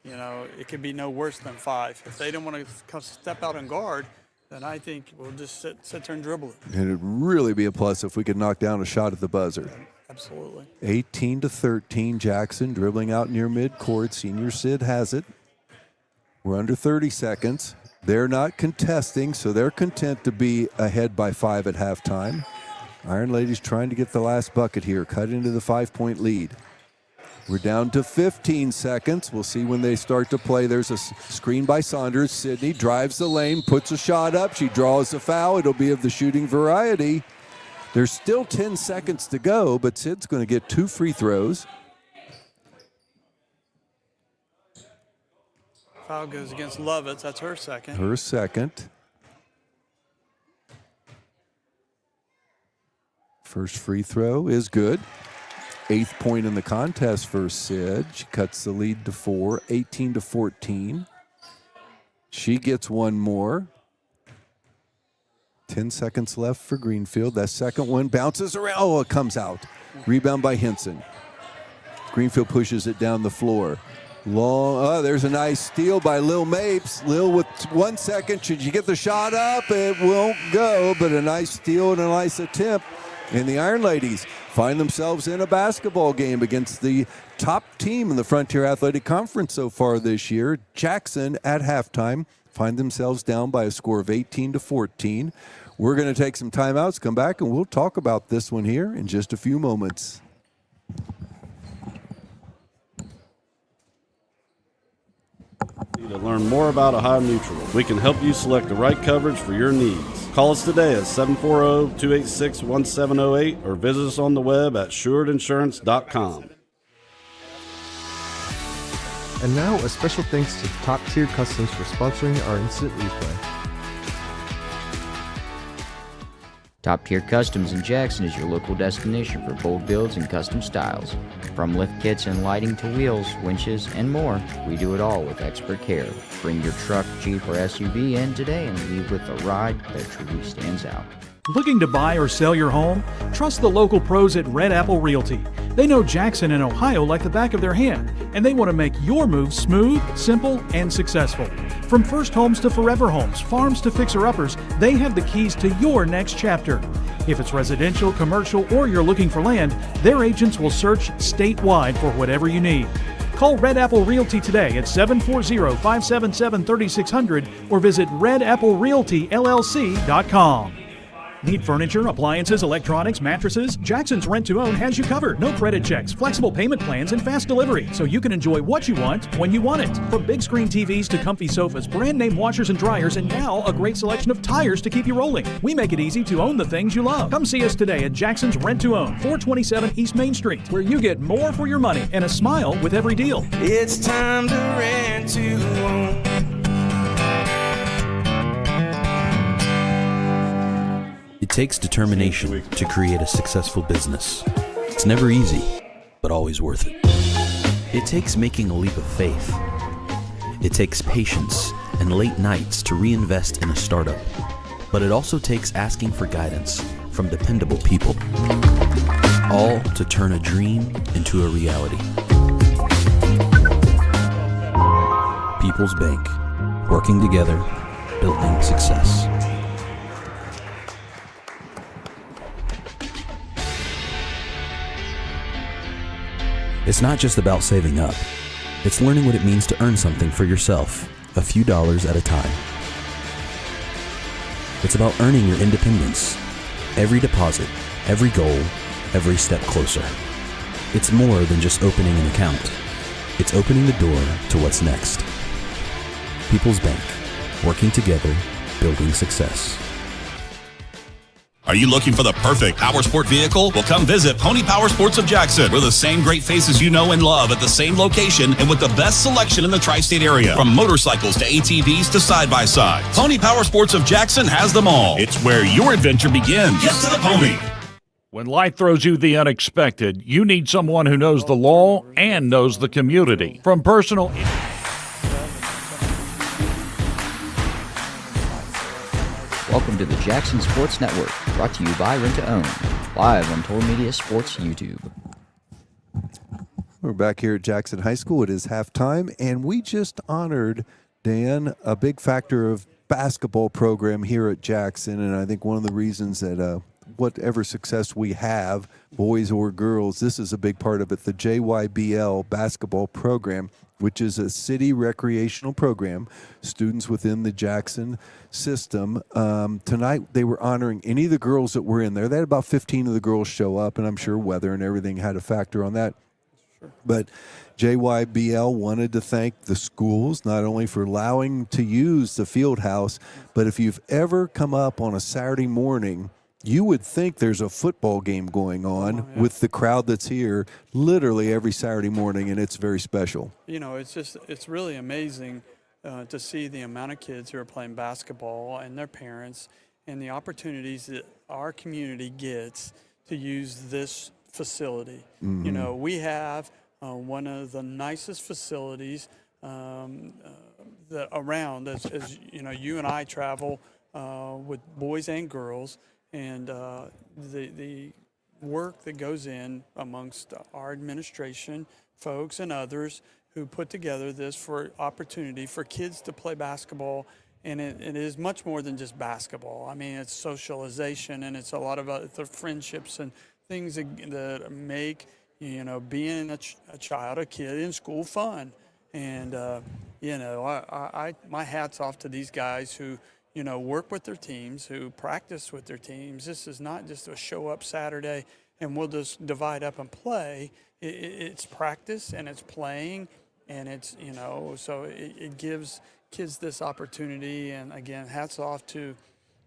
you know, it could be no worse than 5. If they don't want to step out and guard, then I think we'll just sit there and dribble it. And it'd really be a plus if we could knock down a shot at the buzzer. Absolutely. 18-13, Jackson dribbling out near midcourt. Senior Sid has it. We're under 30 seconds. They're not contesting, so they're content to be ahead by 5 at halftime. Iron Ladies trying to get the last bucket here, cut into the 5-point lead. We're down to 15 seconds. We'll see when they start to play. There's a screen by Saunders. Sydney drives the lane, puts a shot up. She draws a foul. It'll be of the shooting variety. There's still 10 seconds to go, but Sid's going to get 2 free throws. Foul goes against Lovitz. That's her second. Her second. First free throw is good. 8th point in the contest for Sid. She cuts the lead to 4, 18-14. She gets one more. 10 seconds left for Greenfield. That second one bounces around. Oh, it comes out. Rebound by Henson. Greenfield pushes it down the floor. There's a nice steal by Lil Mapes. Lil with 1 second. Should you get the shot up? It won't go, but a nice steal and a nice attempt. And the Ironladies find themselves in a basketball game against the top team in the Frontier Athletic Conference so far this year. Jackson at halftime find themselves down by a score of 18-14. We're going to take some timeouts, come back, and we'll talk about this one here in just a few moments. To learn more about Ohio Mutual, we can help you select the right coverage for your needs. Call us today at 740-286-1708 or visit us on the web at assuredinsurance.com. And now a special thanks to Top Tier Customs for sponsoring our instant replay. Top Tier Customs in Jackson is your local destination for bold builds and custom styles. From lift kits and lighting to wheels, winches, and more, we do it all with expert care. Bring your truck, Jeep, or SUV in today and leave with a ride that truly stands out. Looking to buy or sell your home? Trust the local pros at Red Apple Realty. They know Jackson and Ohio like the back of their hand, and they want to make your move smooth, simple, and successful. From first homes to forever homes, farms to fixer-uppers, they have the keys to your next chapter. If it's residential, commercial, or you're looking for land, their agents will search statewide for whatever you need. Call Red Apple Realty today at 740-577-3600 or visit redapplerealtyllc.com. Need furniture, appliances, electronics, mattresses? Jackson's Rent to Own has you covered. No credit checks, flexible payment plans, and fast delivery, so you can enjoy what you want when you want it. From big screen TVs to comfy sofas, brand name washers and dryers, and now a great selection of tires to keep you rolling. We make it easy to own the things you love. Come see us today at Jackson's Rent to Own, 427 East Main Street, where you get more for your money and a smile with every deal. It's time to rent to own. It takes determination to create a successful business. It's never easy, but always worth it. It takes making a leap of faith. It takes patience and late nights to reinvest in a startup. But it also takes asking for guidance from dependable people. All to turn a dream into a reality. People's Bank. Working together, building success. It's not just about saving up. It's learning what it means to earn something for yourself, a few dollars at a time. It's about earning your independence. Every deposit, every goal, every step closer. It's more than just opening an account. It's opening the door to what's next. People's Bank. Working together, building success. Are you looking for the perfect power sport vehicle? Well, come visit Pony Power Sports of Jackson. We're the same great faces you know and love at the same location and with the best selection in the tri-state area. From motorcycles to ATVs to side-by-sides. Pony Power Sports of Jackson has them all. It's where your adventure begins. Get to the pony. When life throws you the unexpected, you need someone who knows the law and knows the community. From personal... Welcome to the Jackson Sports Network, brought to you by Rent to Own, live on Total Media Sports YouTube. We're back here at Jackson High School. It is halftime, and we just honored, Dan, a big factor of basketball program here at Jackson, and I think one of the reasons that whatever success we have, boys or girls, this is a big part of it, the JYBL basketball program, which is a city recreational program, students within the Jackson system. Tonight, they were honoring any of the girls that were in there. They had about 15 of the girls show up, and I'm sure weather and everything had a factor on that. But JYBL wanted to thank the schools not only for allowing to use the field house, but if you've ever come up on a Saturday morning, you would think there's a football game going on with the crowd that's here literally every Saturday morning, and it's very special. You know, it's really amazing to see the amount of kids who are playing basketball and their parents and the opportunities that our community gets to use this facility. You know, we have one of the nicest facilities that around, as you know, you and I travel with boys and girls, and the work that goes in amongst our administration folks and others who put together this for opportunity for kids to play basketball. And it is much more than just basketball. I mean, it's socialization, and it's a lot of other friendships and things that make, you know, being a child, a kid in school fun. And, you know, my hat's off to these guys who, you know, work with their teams, who practice with their teams. This is not just a show up Saturday and we'll just divide up and play. It's practice and it's playing, and it's, you know, so it gives kids this opportunity. And again, hats off to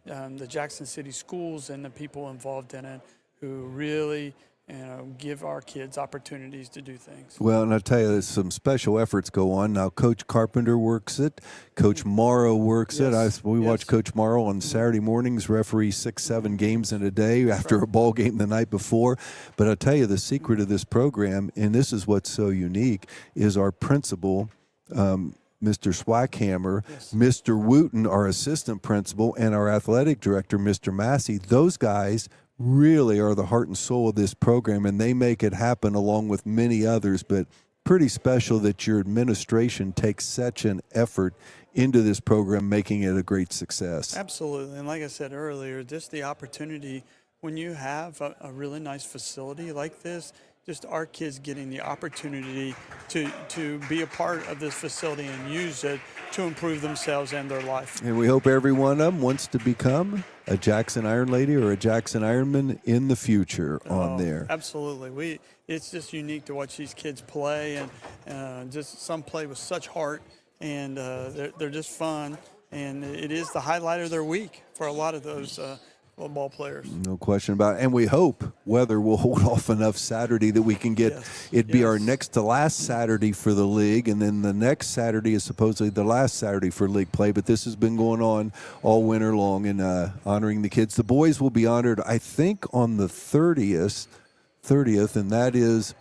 the Jackson City schools and the people involved in it who really, you know, give our kids opportunities to do things. Well, and I'll tell you, there's some special efforts go on. Now, Coach Carpenter works it. Coach Morrow works it. We watch Coach Morrow on Saturday mornings, referee 6-7 games in a day after a ball game the night before. But I'll tell you, the secret of this program, and this is what's so unique, is our principal, Mr. Swackhammer, Mr. Wooten, our assistant principal, and our athletic director, Mr. Massey. Those guys really are the heart and soul of this program, and they make it happen along with many others. But pretty special that your administration takes such an effort into this program, making it a great success. Absolutely. And like I said earlier, just the opportunity when you have a really nice facility like this, just our kids getting the opportunity to be a part of this facility and use it to improve themselves and their life. And we hope every one of them wants to become a Jackson Ironladie or a Jackson Ironman in the future on there. Absolutely. It's just unique to watch these kids play, and just some play with such heart, and they're just fun. And it is the highlight of their week for a lot of those ball players. No question about it. And we hope weather will hold off enough Saturday that we can get it be our next to last Saturday for the league, and then the next Saturday is supposedly the last Saturday for league play. But this has been going on all winter long and honoring the kids. The boys will be honored, I think, on the 30th, and that is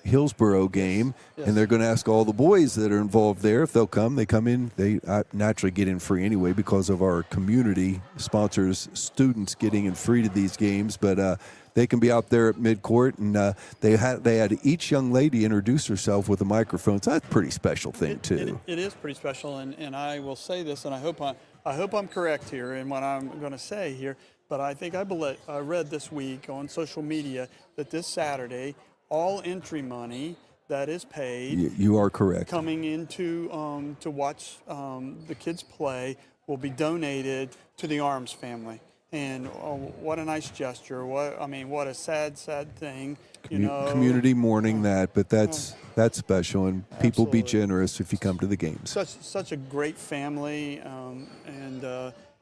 Hillsborough game. And they're going to ask all the boys that are involved there if they'll come. They come in. They naturally get in free anyway because of our community sponsors, students getting in free to these games. But they can be out there at midcourt, and they had each young lady introduce herself with a microphone. So that's a pretty special thing too. It is pretty special, and I will say this, and I hope I'm correct here in what I'm going to say here. But I think I read this week on social media that this Saturday, all entry money that is paid, you are correct, coming into to watch the kids play will be donated to the Arms family. And what a nice gesture! What a sad thing. You know, community mourning that, but that's special, and people be generous if you come to the games. Such a great family,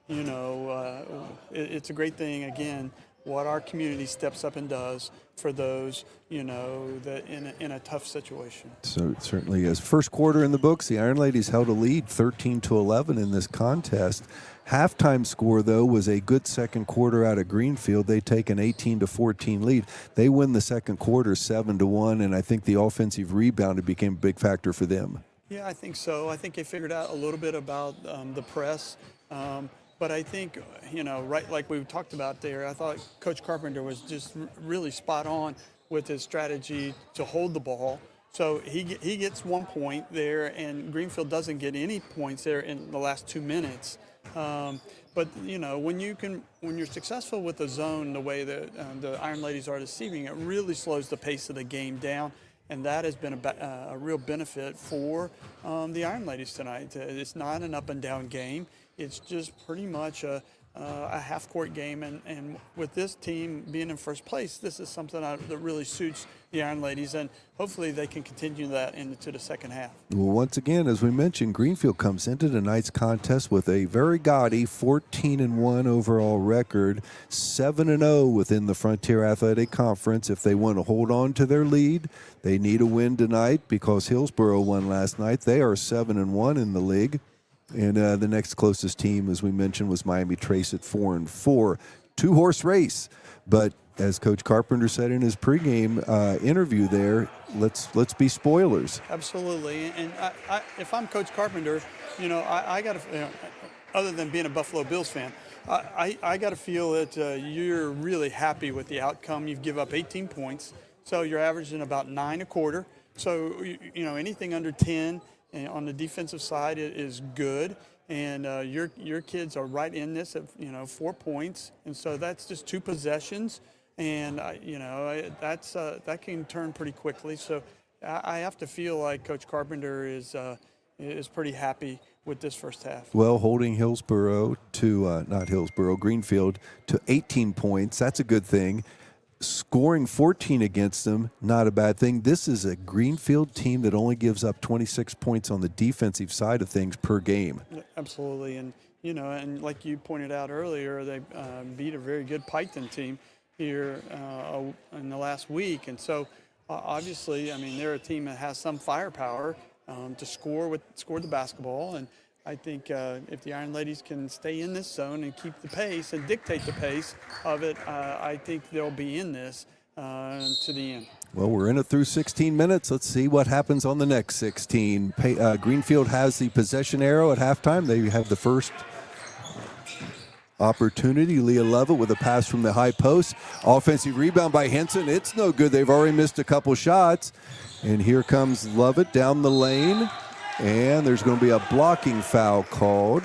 you know, it's a great thing, again, what our community steps up and does for those, you know, that in a tough situation. So it certainly is. First quarter in the books, the Ironladies held a lead 13-11 in this contest. Halftime score, though, was a good second quarter out of Greenfield. They take an 18-14 lead. They win the second quarter 7-1, and I think the offensive rebound became a big factor for them. Yeah, I think so. I think they figured out a little bit about the press. But I think, you know, right like we talked about there, I thought Coach Carpenter was just really spot on with his strategy to hold the ball. So he gets 1 point there, and Greenfield doesn't get any points there in the last 2 minutes. But, you know, when you're successful with the zone the way that the Ironladies are this evening, it really slows the pace of the game down. And that has been a real benefit for the Ironladies tonight. It's not an up and down game. It's just pretty much a a half-court game, and with this team being in first place, this is something that really suits the Ironladies, and hopefully they can continue that into the second half. Well, once again, as we mentioned, Greenfield comes into tonight's contest with a very gaudy 14-1 overall record, 7-0 within the Frontier Athletic Conference. If they want to hold on to their lead, they need a win tonight because Hillsborough won last night. They are 7-1 in the league. And the next closest team, as we mentioned, was Miami Trace at 4-4. Two-horse race. But as Coach Carpenter said in his pregame interview there, let's be spoilers. Absolutely. And if I'm Coach Carpenter, I got to, other than being a Buffalo Bills fan, I got to feel that you're really happy with the outcome. You've given up 18 points, so you're averaging about 9 a quarter. So, anything under 10 and on the defensive side is good, and your kids are right in this at 4 points, and so that's just 2 possessions, and that can turn pretty quickly. So I have to feel like Coach Carpenter is pretty happy with this first half. Well, holding Greenfield to 18 points, that's a good thing. Scoring 14 against them, not a bad thing. This is a Greenfield team that only gives up 26 points on the defensive side of things per game. Absolutely, and and like you pointed out earlier, they beat a very good Python team here in the last week, and so obviously, I mean, they're a team that has some firepower to score the basketball, and I think if the Ironladies can stay in this zone and keep the pace and dictate the pace of it, I think they'll be in this to the end. Well, we're in it through 16 minutes. Let's see what happens on the next 16. Greenfield has the possession arrow at halftime. They have the first opportunity. Leah Lovett with a pass from the high post. Offensive rebound by Henson. It's no good. They've already missed a couple shots. And here comes Lovett down the lane. And there's going to be a blocking foul called.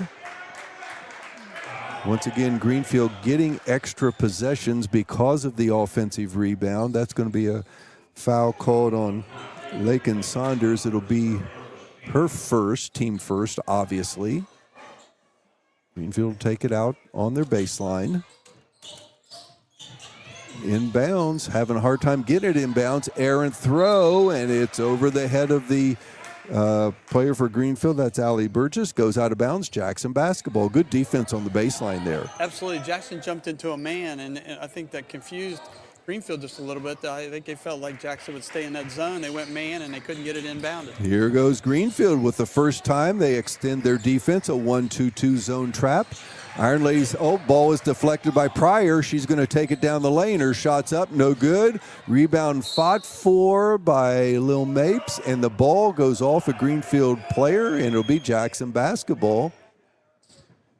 Once again, Greenfield getting extra possessions because of the offensive rebound. That's going to be a foul called on Lakin Saunders. It'll be her first, team first, obviously. Greenfield will take it out on their baseline. Inbounds, having a hard time getting it inbounds. Errant throw, and it's over the head of the player for Greenfield. That's Allie Burgess. Goes out of bounds. Jackson basketball. Good defense on the baseline there. Absolutely. Jackson jumped into a man, and I think that confused Greenfield just a little bit. I think they felt like Jackson would stay in that zone. They went man, and they couldn't get it inbounded. Here goes Greenfield with the first time they extend their defense, a 1-2-2 zone trap. Ironladies, ball is deflected by Pryor. She's going to take it down the lane. Her shot's up, no good. Rebound fought for by Lil Mapes, and the ball goes off a Greenfield player, and it'll be Jackson basketball.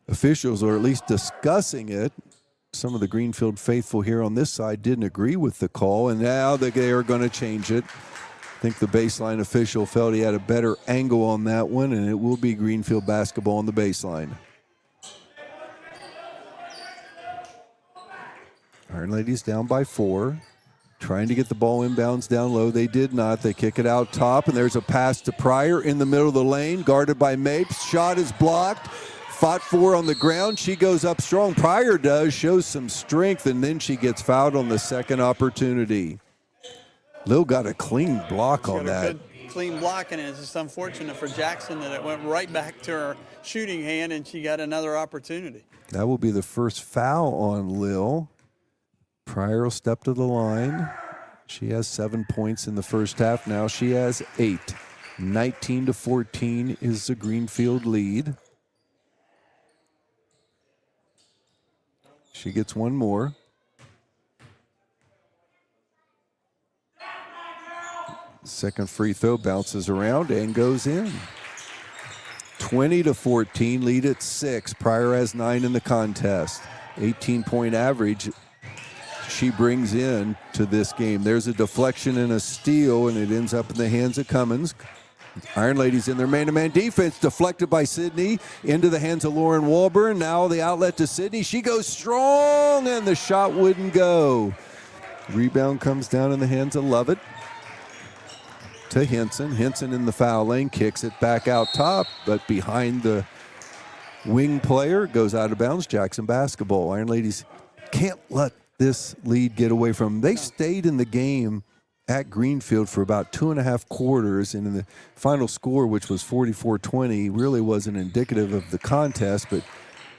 Officials are at least discussing it. Some of the Greenfield faithful here on this side didn't agree with the call, and now they are going to change it. I think the baseline official felt he had a better angle on that one, and it will be Greenfield basketball on the baseline. Ironladies down by 4. Trying to get the ball inbounds down low. They did not. They kick it out top, and there's a pass to Pryor in the middle of the lane, guarded by Mapes. Shot is blocked. Fought for on the ground. She goes up strong. Pryor does, shows some strength, and then she gets fouled on the second opportunity. Lil got a clean block on that. Good clean block, and it's just unfortunate for Jackson that it went right back to her shooting hand, and she got another opportunity. That will be the first foul on Lil. Pryor will step to the line. She has 7 points in the first half. Now she has 8. 19-14 is the Greenfield lead. She gets one more. Second free throw bounces around and goes in. 20-14, lead at 6. Pryor has 9 in the contest. 18-point average she brings in to this game. There's a deflection and a steal, and it ends up in the hands of Cummins. Ironladies in their man-to-man defense, deflected by Sydney into the hands of Lauren Walburn. Now the outlet to Sydney. She goes strong, and the shot wouldn't go. Rebound comes down in the hands of Lovett to Henson. Henson in the foul lane, kicks it back out top, but behind the wing player, goes out of bounds. Jackson basketball. Iron Ladies can't let this lead get away from them. They stayed in the game at Greenfield for about 2.5 quarters, and in the final score, which was 44-20, really wasn't indicative of the contest, but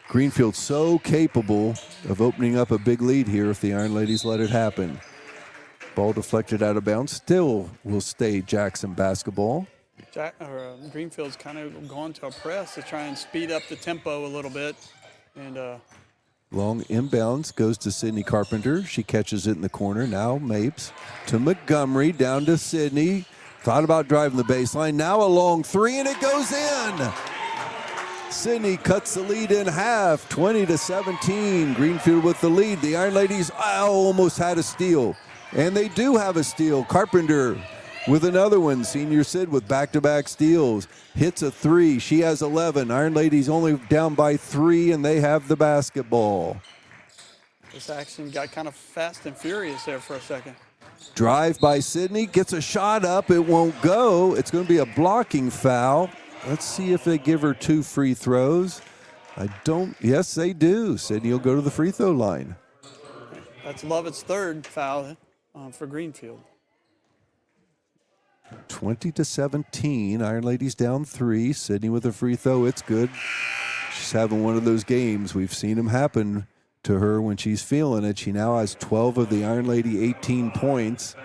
Greenfield's so capable of opening up a big lead here if the Iron Ladies let it happen. Ball deflected out of bounds, still will stay Jackson basketball. Greenfield's kind of gone to a press to try and speed up the tempo a little bit. And long inbounds goes to Sydney Carpenter. She catches it in the corner. Now Mapes to Montgomery, down to Sydney. Thought about driving the baseline. Now a long three, and it goes in. Sydney cuts the lead in half, 20-17. Greenfield with the lead. The Iron Ladies almost had a steal, and they do have a steal. Carpenter with another one. Senior Sid with back-to-back steals. Hits a three. She has 11. Iron Ladies only down by 3, and they have the basketball. this action got kind of fast and furious there for a second. Drive by Sydney. Gets a shot up. It won't go. It's going to be a blocking foul. Let's see if they give her 2 free throws. Yes, they do. Sydney will go to the free throw line. That's Lovett's 3rd foul for Greenfield. 20-17. Iron Ladies down 3. Sydney with a free throw. It's good. She's having one of those games. We've seen them happen to her when she's feeling it. She now has 12 of the Iron Lady 18 points.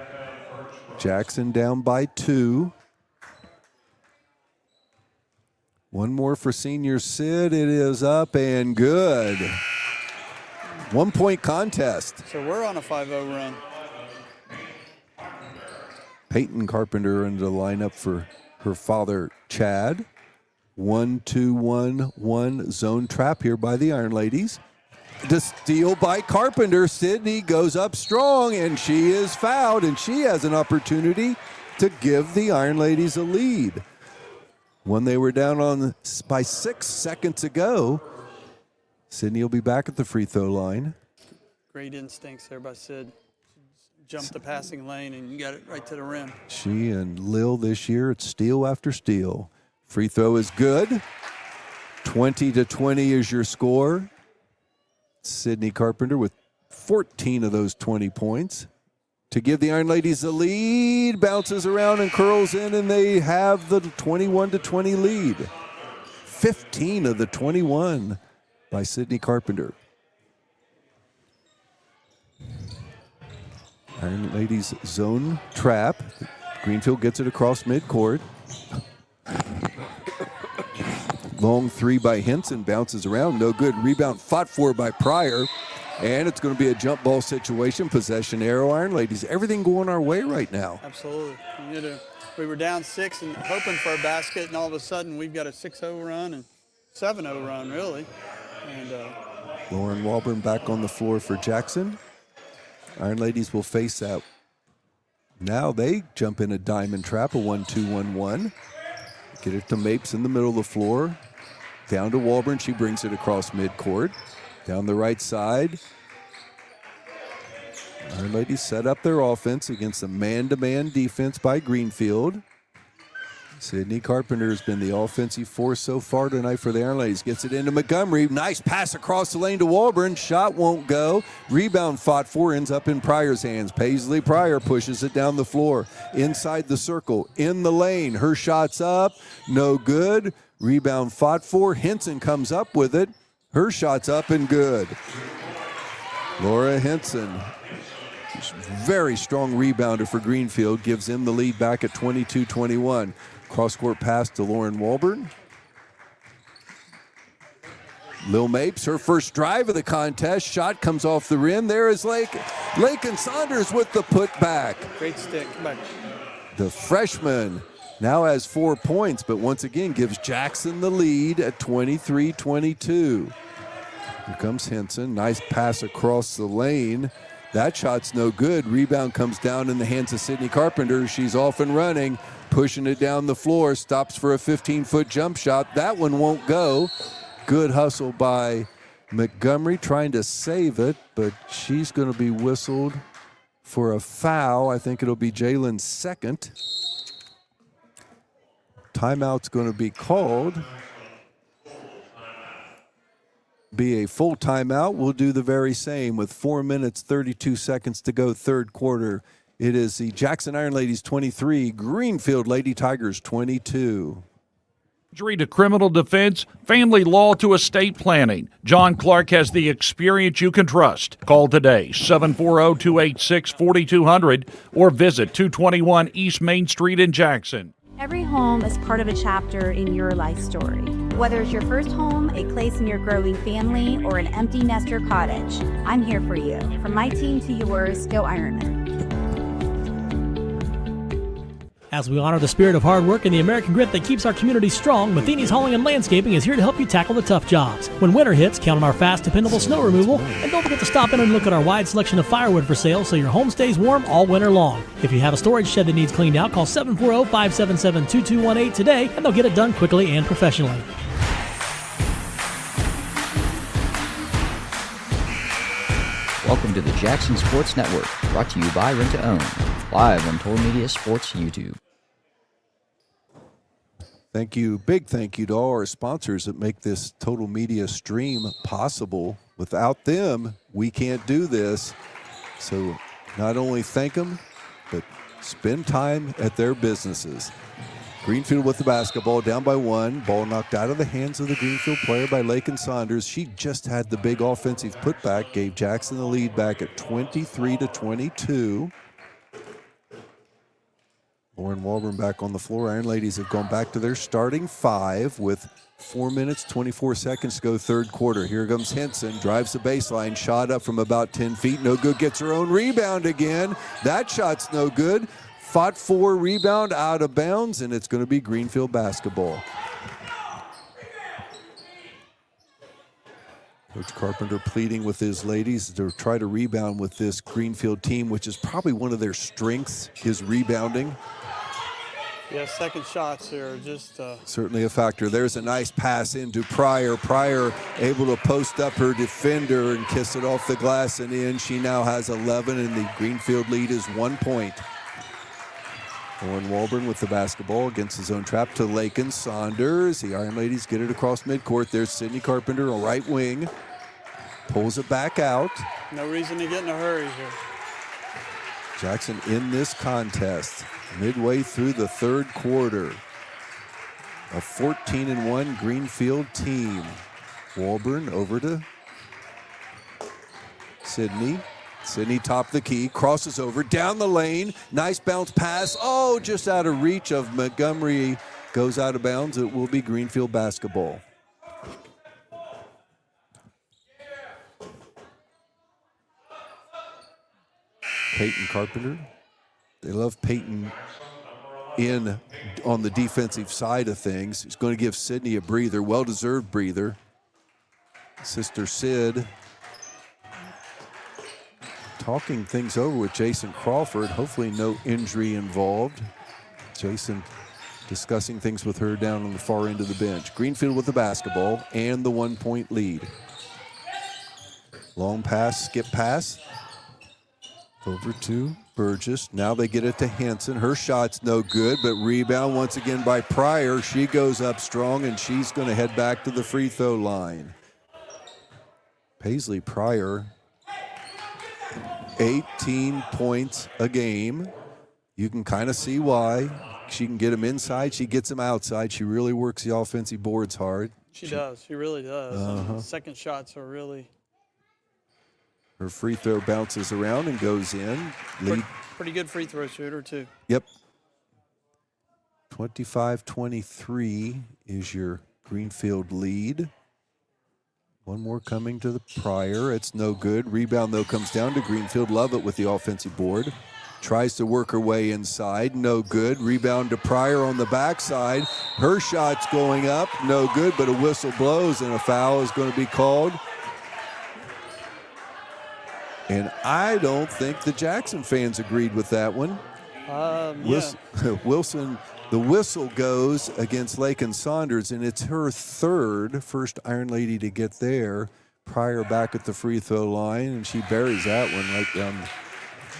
Jackson down by 2. One more for Senior Sid. It is up and good. 1-point contest. So we're on a 5-0 run. Peyton Carpenter into the lineup for her father, Chad. 1-2-1-1 zone trap here by the Iron Ladies. The steal by Carpenter. Sydney goes up strong, and she is fouled, and she has an opportunity to give the Iron Ladies a lead. When they were down on by 6 seconds ago, Sydney will be back at the free throw line. Great instincts there by Sid. Jumped the passing lane and you got it right to the rim. She and Lil this year, it's steal after steal. Free throw is good. 20-20 is your score. Sydney Carpenter with 14 of those 20 points. To give the Iron Ladies the lead, bounces around and curls in, and they have the 21-20 lead. 15 of the 21 by Sydney Carpenter. Iron Ladies zone trap. Greenfield gets it across midcourt. Long 3 by Henson, bounces around, no good. Rebound fought for by Pryor. And it's going to be a jump ball situation. Possession arrow. Iron Ladies, everything going our way right now. Absolutely. We were down 6 and hoping for a basket, and all of a sudden we've got a 6-0 run and 7-0 run, really. And Lauren Walburn back on the floor for Jackson. Iron Ladies will face that. Now they jump in a diamond trap, a 1-2-1-1. Get it to Mapes in the middle of the floor. Down to Walburn. She brings it across midcourt. Down the right side. Iron Ladies set up their offense against a man-to-man defense by Greenfield. Sydney Carpenter has been the offensive force so far tonight for the Iron Ladies. Gets it into Montgomery. Nice pass across the lane to Walburn. Shot won't go. Rebound fought for, ends up in Pryor's hands. Paisley Pryor pushes it down the floor. Inside the circle, in the lane. Her shot's up. No good. Rebound fought for. Henson comes up with it. Her shot's up and good. Laura Henson, very strong rebounder for Greenfield, gives them the lead back at 22-21. Cross-court pass to Lauren Walburn. Lil Mapes, her first drive of the contest. Shot comes off the rim. There is Lakin Saunders with the putback. great stick. Come back. The freshman now has 4 points, but once again gives Jackson the lead at 23-22. Here comes Henson. Nice pass across the lane. That shot's no good. Rebound comes down in the hands of Sydney Carpenter. She's off and running, pushing it down the floor. Stops for a 15-foot jump shot. That one won't go. Good hustle by Montgomery trying to save it, but she's going to be whistled for a foul. I think it'll be Jalen's 2nd. Timeout's going to be called. be a full timeout. We'll do the very same with 4 minutes, 32 seconds to go, third quarter. It is the Jackson Ironladies 23, Greenfield Lady Tigers 22. Injury to criminal defense, family law to estate planning. John Clark has the experience you can trust. Call today, 740-286-4200, or visit 221 East Main Street in Jackson. Every home is part of a chapter in your life story. Whether it's your first home, a place in your growing family, or an empty nester cottage, I'm here for you. From my team to yours, go Ironmen. As we honor the spirit of hard work and the American grit that keeps our community strong, Matheny's Hauling and Landscaping is here to help you tackle the tough jobs. When winter hits, count on our fast, dependable snow removal, and don't forget to stop in and look at our wide selection of firewood for sale so your home stays warm all winter long. If you have a storage shed that needs cleaned out, call 740-577-2218 today, and they'll get it done quickly and professionally. Welcome to the Jackson Sports Network, brought to you by Rent to Own, live on Total Media Sports YouTube. Thank you. Big thank you to all our sponsors that make this Total Media stream possible. Without them, we can't do this. So not only thank them, but spend time at their businesses. Greenfield with the basketball, down by one. Ball knocked out of the hands of the Greenfield player by Lakin Saunders. She just had the big offensive putback, gave Jackson the lead back at 23-22. Lauren Walburn back on the floor. Ironladies have gone back to their starting five with 4 minutes, 24 seconds to go, third quarter. Here comes Henson, drives the baseline, shot up from about 10 feet. No good, gets her own rebound again. That shot's no good. Fought for, rebound, out of bounds, and it's going to be Greenfield basketball. Coach Carpenter pleading with his ladies to try to rebound with this Greenfield team, which is probably one of their strengths, is rebounding. Yeah, second shots here, just certainly a factor. There's a nice pass into Pryor. Pryor able to post up her defender and kiss it off the glass and in. She now has 11, and the Greenfield lead is 1 point. Owen Walburn with the basketball against his own trap to Lakin Saunders. The Ironladies get it across midcourt. There's Sydney Carpenter, a right wing. Pulls it back out. no reason to get in a hurry here. Jackson in this contest midway through the third quarter. A 14-1 Greenfield team. Walburn over to Sydney. Sydney top the key, crosses over, down the lane. Nice bounce pass. Oh, just out of reach of Montgomery. Goes out of bounds. It will be Greenfield basketball. Peyton Carpenter. They love Peyton in on the defensive side of things. He's going to give Sydney a breather, well-deserved breather. Sister Sid talking things over with Jason Crawford. Hopefully no injury involved. Jason discussing things with her down on the far end of the bench. Greenfield with the basketball and the 1 point lead. Long pass, skip pass. Over to Burgess. Now they get it to Hanson. Her shot's no good, but rebound once again by Pryor. She goes up strong, and she's going to head back to the free throw line. Paisley Pryor, 18 points a game. You can kind of see why. She can get him inside. She gets him outside. She really works the offensive boards hard. She does. She really does. Second shots are really... Her free throw bounces around and goes in. Lead. Pretty good free throw shooter, too. Yep. 25-23 is your Greenfield lead. One more coming to the Pryor. It's no good. Rebound, though, comes down to Greenfield. Love it with the offensive board. Tries to work her way inside. No good. Rebound to Pryor on the backside. Her shot's going up. No good, but a whistle blows, and a foul is going to be called. And I don't think the Jackson fans agreed with that one. Wilson, the whistle goes against Lakin Saunders, and it's her first Iron Lady to get there. Pryor back at the free throw line, and she buries that one right down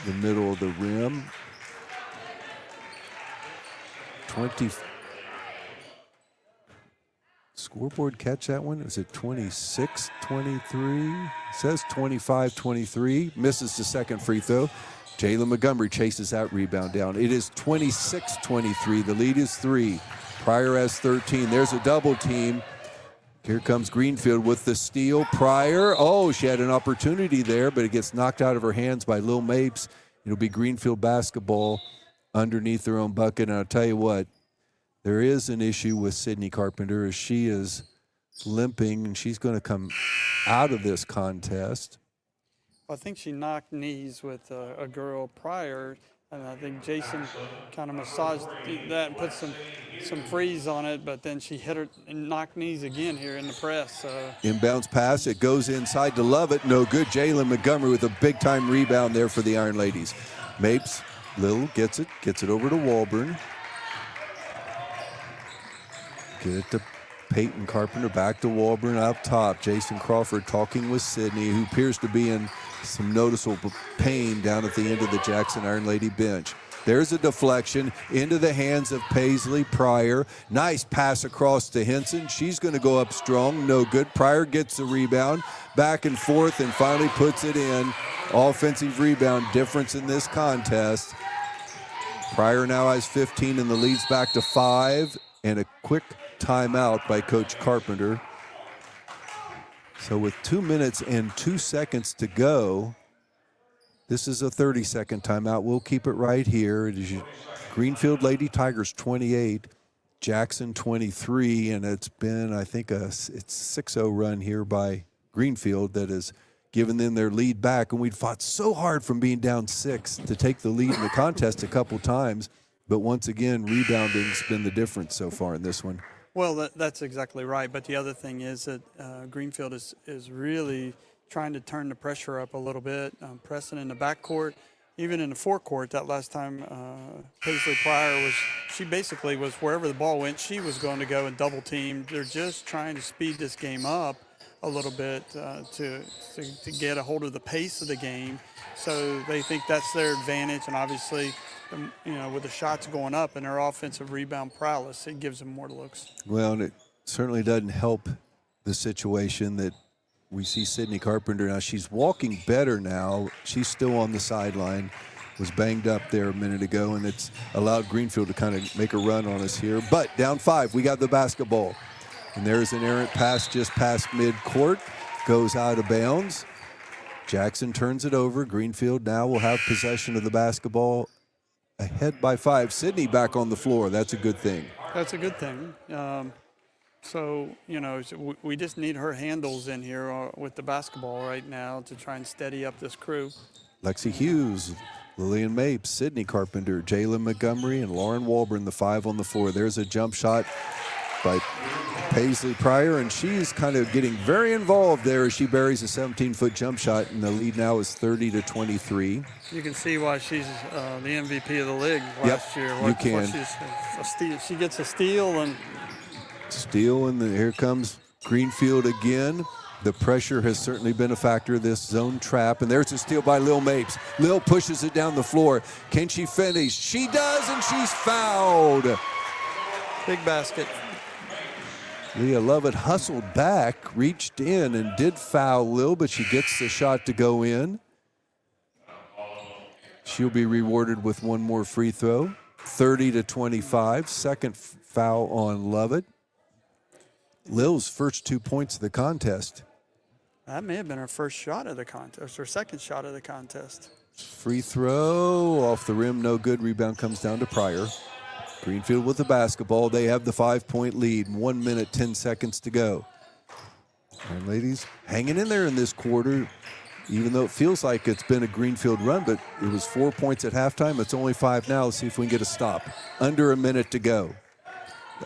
the middle of the rim. 20. scoreboard catch that one? Was it 26-23? It says 25-23. Misses the second free throw. Jalen Montgomery chases that rebound down. It is 26-23. The lead is 3. Pryor has 13. There's a double team. Here comes Greenfield with the steal. Pryor, she had an opportunity there, but it gets knocked out of her hands by Lil Mapes. It'll be Greenfield basketball underneath their own bucket. And I'll tell you what, there is an issue with Sydney Carpenter as she is limping, and she's going to come out of this contest. I think she knocked knees with a girl prior, and I think Jason kind of massaged that and put some freeze on it, but then she hit her and knocked knees again here in the press. Inbounds pass, it goes inside to Lovett. No good. Jalen Montgomery with a big-time rebound there for the Iron Ladies. Mapes, Little gets it over to Walburn. Get it to Peyton Carpenter, back to Walburn up top. Jason Crawford talking with Sydney, who appears to be in some noticeable pain down at the end of the Jackson Iron Lady bench. There's a deflection into the hands of Paisley Pryor. Nice pass across to Henson. She's going to go up strong. No good. Pryor gets the rebound. Back and forth and finally puts it in. Offensive rebound difference in this contest. Pryor now has 15 and the lead's back to 5. And a quick timeout by Coach Carpenter. So with 2 minutes and 2 seconds to go, this is a 30-second timeout. We'll keep it right here. It is Greenfield Lady Tigers 28, Jackson 23, and it's been, I think, it's 6-0 run here by Greenfield that has given them their lead back. And we'd fought so hard from being down 6 to take the lead in the contest a couple times. But once again, rebounding's been the difference so far in this one. Well, that's exactly right. But the other thing is that Greenfield is really trying to turn the pressure up a little bit, pressing in the backcourt, even in the forecourt. That last time Paisley Pryor she basically was wherever the ball went, she was going to go and double team. They're just trying to speed this game up a little bit to get a hold of the pace of the game. So they think that's their advantage, and obviously, with the shots going up and their offensive rebound prowess, it gives them more looks. Well, and it certainly doesn't help the situation that we see Sydney Carpenter now. She's walking better now. She's still on the sideline. Was banged up there a minute ago, and it's allowed Greenfield to kind of make a run on us here. But down 5, we got the basketball. And there's an errant pass just past midcourt. Goes out of bounds. Jackson turns it over. Greenfield now will have possession of the basketball. Ahead by 5. Sydney back on the floor. That's a good thing. That's a good thing. We just need her handles in here with the basketball right now to try and steady up this crew. Lexi Hughes, Lillian Mapes, Sydney Carpenter, Jalen Montgomery, and Lauren Walburn, the 5 on the floor. There's a jump shot by Paisley Pryor, and she's kind of getting very involved there as she buries a 17-foot jump shot, and the lead now is 30-23. You can see why she's the MVP of the league last year. You can. She gets a steal and here comes Greenfield again. The pressure has certainly been a factor of this zone trap, and there's a steal by Lil Mapes. Lil pushes it down the floor. Can she finish? She does, and she's fouled. Big basket. Leah Lovett hustled back, reached in, and did foul Lil, but she gets the shot to go in. She'll be rewarded with one more free throw. 30-25, second foul on Lovett. Lil's first 2 points of the contest. That may have been her first shot of the contest, or second shot of the contest. Free throw off the rim, no good. Rebound comes down to Pryor. Greenfield with the basketball. They have the 5-point lead. 1 minute, 10 seconds to go. And ladies, hanging in there in this quarter, even though it feels like it's been a Greenfield run, but it was 4 points at halftime. It's only 5 now. Let's see if we can get a stop. Under a minute to go.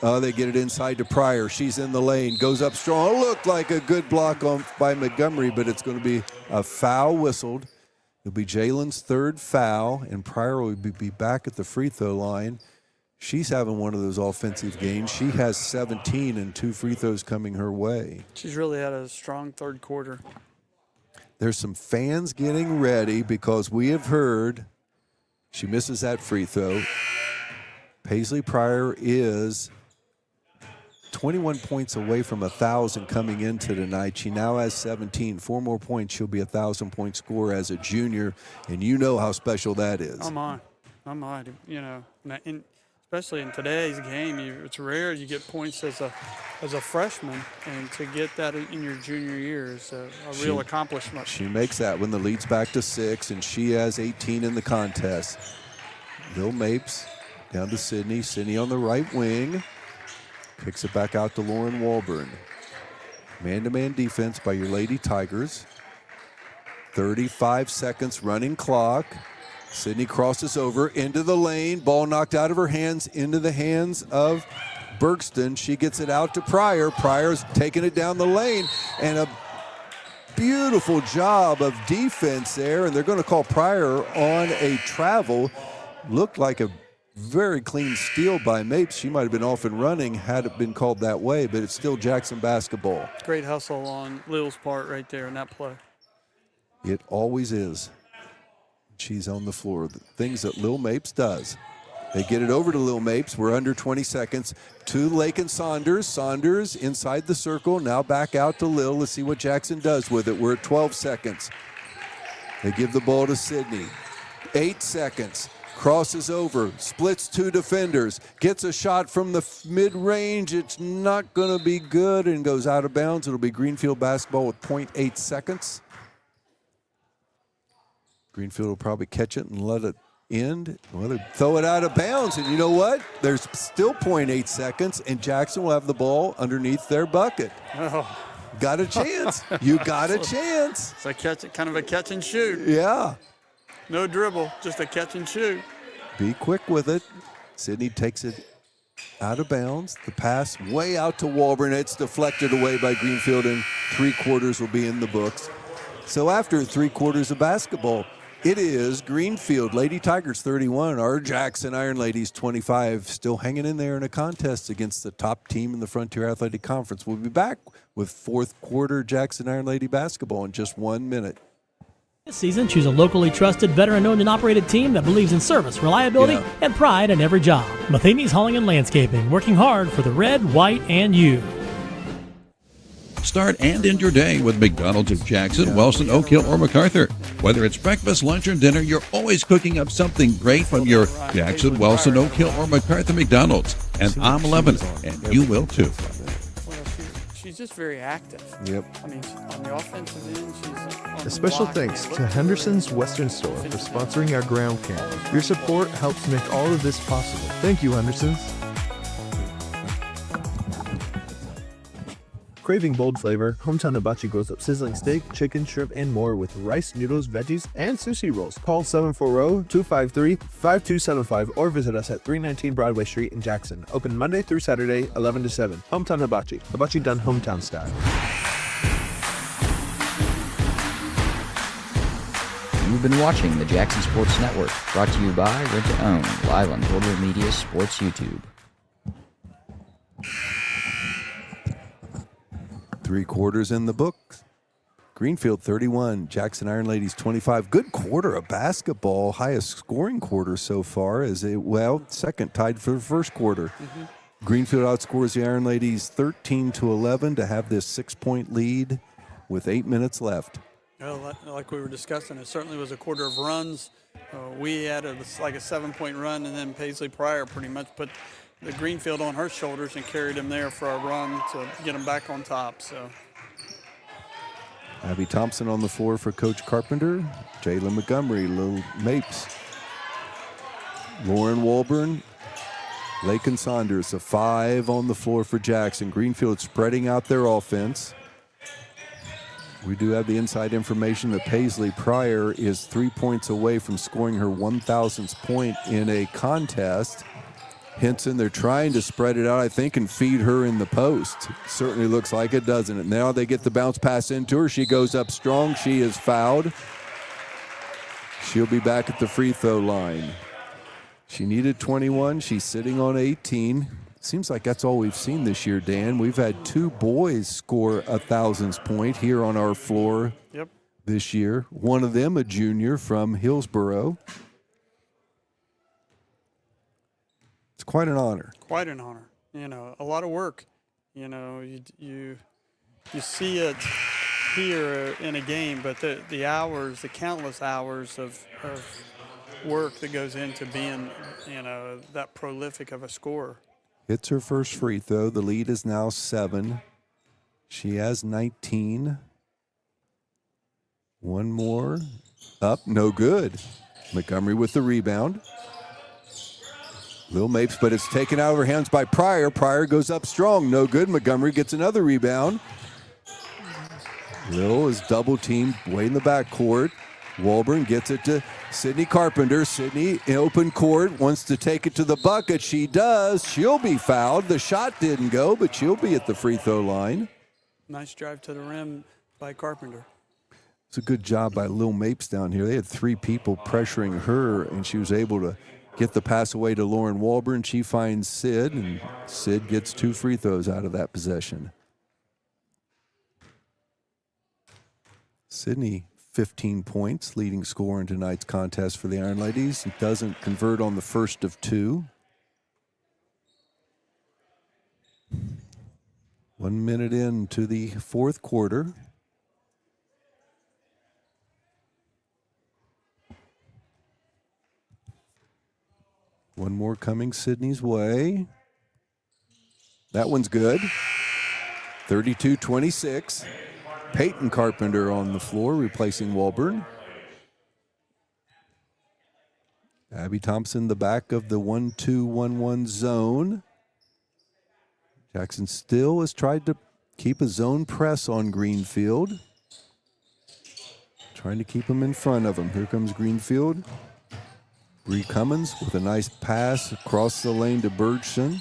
They get it inside to Pryor. She's in the lane, goes up strong. Looked like a good block by Montgomery, but it's going to be a foul whistled. It'll be Jalen's 3rd foul, and Pryor will be back at the free throw line. She's having one of those offensive games. She has 17 and 2 free throws coming her way. She's really had a strong third quarter. There's some fans getting ready because we have heard she misses that free throw. Paisley Pryor is 21 points away from 1,000 coming into tonight. She now has 17. 4 more points, she'll be a 1,000-point scorer as a junior, and you know how special that is. I'm on. You know, especially in today's game, it's rare you get points as a freshman, and to get that in your junior year is a real accomplishment. She makes that when the lead's back to 6, and she has 18 in the contest. Lil Mapes down to Sydney. Sydney on the right wing. Kicks it back out to Lauren Walburn. Man-to-man defense by your Lady Tigers. 35 seconds running clock. Sydney crosses over into the lane. Ball knocked out of her hands into the hands of Bergston. She gets it out to Pryor. Pryor's taking it down the lane. And a beautiful job of defense there. And they're going to call Pryor on a travel. Looked like a very clean steal by Mapes. She might have been off and running had it been called that way, but it's still Jackson basketball. Great hustle on Lil's part right there in that play. It always is. She's on the floor. The things that Lil Mapes does. They get it over to Lil Mapes. We're under 20 seconds. To Lakin Saunders. Saunders inside the circle. Now back out to Lil. Let's see what Jackson does with it. We're at 12 seconds. They give the ball to Sydney. 8 seconds. Crosses over, splits 2 defenders, gets a shot from the mid-range. It's not going to be good and goes out of bounds. It'll be Greenfield basketball with 0.8 seconds. Greenfield will probably catch it and let it end. Well, they throw it out of bounds, and you know what? There's still 0.8 seconds, and Jackson will have the ball underneath their bucket. Oh. Got a chance. You got a chance. It's kind of a catch and shoot. Yeah. No dribble, just a catch and shoot. Be quick with it. Sydney takes it out of bounds. The pass way out to Walburn. It's deflected away by Greenfield, and 3 quarters will be in the books. So after 3 quarters of basketball, it is Greenfield Lady Tigers 31, our Jackson Ironladies 25, still hanging in there in a contest against the top team in the Frontier Athletic Conference. We'll be back with 4th quarter Jackson Ironlady basketball in just 1 minute. This season, choose a locally trusted, veteran-owned and operated team that believes in service, reliability, and pride in every job. Matheny's Hauling and Landscaping, working hard for the red, white, and you. Start and end your day with McDonald's of Jackson, Wellston, Oak Hill, or MacArthur. Whether it's breakfast, lunch, or dinner, you're always cooking up something great from your Jackson, Wellston, Oak Hill, or MacArthur McDonald's. And I'm loving it, and you will too. She's just very active. Yep. I mean, on the offensive end, she's on A special the block. thanks to Henderson's Western Store for sponsoring our ground camp. Your support helps make all of this possible. Thank you, Henderson's. Craving bold flavor, Hometown Hibachi grows up sizzling steak, chicken, shrimp, and more with rice, noodles, veggies, and sushi rolls. Call 740-253-5275 or visit us at 319 Broadway Street in Jackson. Open Monday through Saturday, 11 to 7. Hometown Hibachi. Hibachi done hometown style. You've been watching the Jackson Sports Network, brought to you by Rent to Own, live on Total Media Sports YouTube. 3 quarters in the books. Greenfield 31, Jackson Ironladies 25. Good quarter of basketball. Highest scoring quarter so far. Second tied for the first quarter. Greenfield outscores the Ironladies 13-11 to have this 6-point lead with 8 minutes left. Well, like we were discussing, it certainly was a quarter of runs. We had a 7-point run, and then Paisley Pryor pretty much put the Greenfield on her shoulders and carried him there for a run to get him back on top. So Abby Thompson on the floor for Coach Carpenter. Jayla Montgomery, Lil Mapes. Lauren Walburn. Lakin Saunders, a 5 on the floor for Jackson. Greenfield spreading out their offense. We do have the inside information that Paisley Pryor is 3 points away from scoring her 1,000th point in a contest. Henson, they're trying to spread it out, I think, and feed her in the post. Certainly looks like it, doesn't it? Now they get the bounce pass into her. She goes up strong. She is fouled. She'll be back at the free throw line. She needed 21. She's sitting on 18. Seems like that's all we've seen this year, Dan. We've had 2 boys score 1,000th point here on our floor this year. One of them a junior from Hillsboro. It's quite an honor. quite an honor. You know, a lot of work. You know, you see it here in a game, but the hours, the countless hours of work that goes into being, you know, that prolific of a scorer. Hits her first free throw. The lead is now 7. She has 19. One more. Up, no good. Montgomery with the rebound. Lil Mapes, but it's taken out of her hands by Pryor. Pryor goes up strong, no good. Montgomery gets another rebound. Lil is double teamed way in the backcourt. Walburn gets it to Sydney Carpenter. Sydney in open court, wants to take it to the bucket. She does. She'll be fouled. The shot didn't go, but she'll be at the free throw line. Nice drive to the rim by Carpenter. It's a good job by Lil Mapes down here. They had 3 people pressuring her, and she was able to get the pass away to Lauren Walburn. She finds Sid, and Sid gets 2 free throws out of that possession. Sydney, 15 points, leading scorer in tonight's contest for the Ironladies. Doesn't convert on the first of 2. 1 minute into the fourth quarter. One more coming Sydney's way. That one's good. 32-26. Peyton Carpenter on the floor, replacing Walburn. Abby Thompson, the back of the 1-2-1-1 zone. Jackson still has tried to keep a zone press on Greenfield. Trying to keep him in front of him. Here comes Greenfield. Bree Cummins with a nice pass across the lane to Bergson.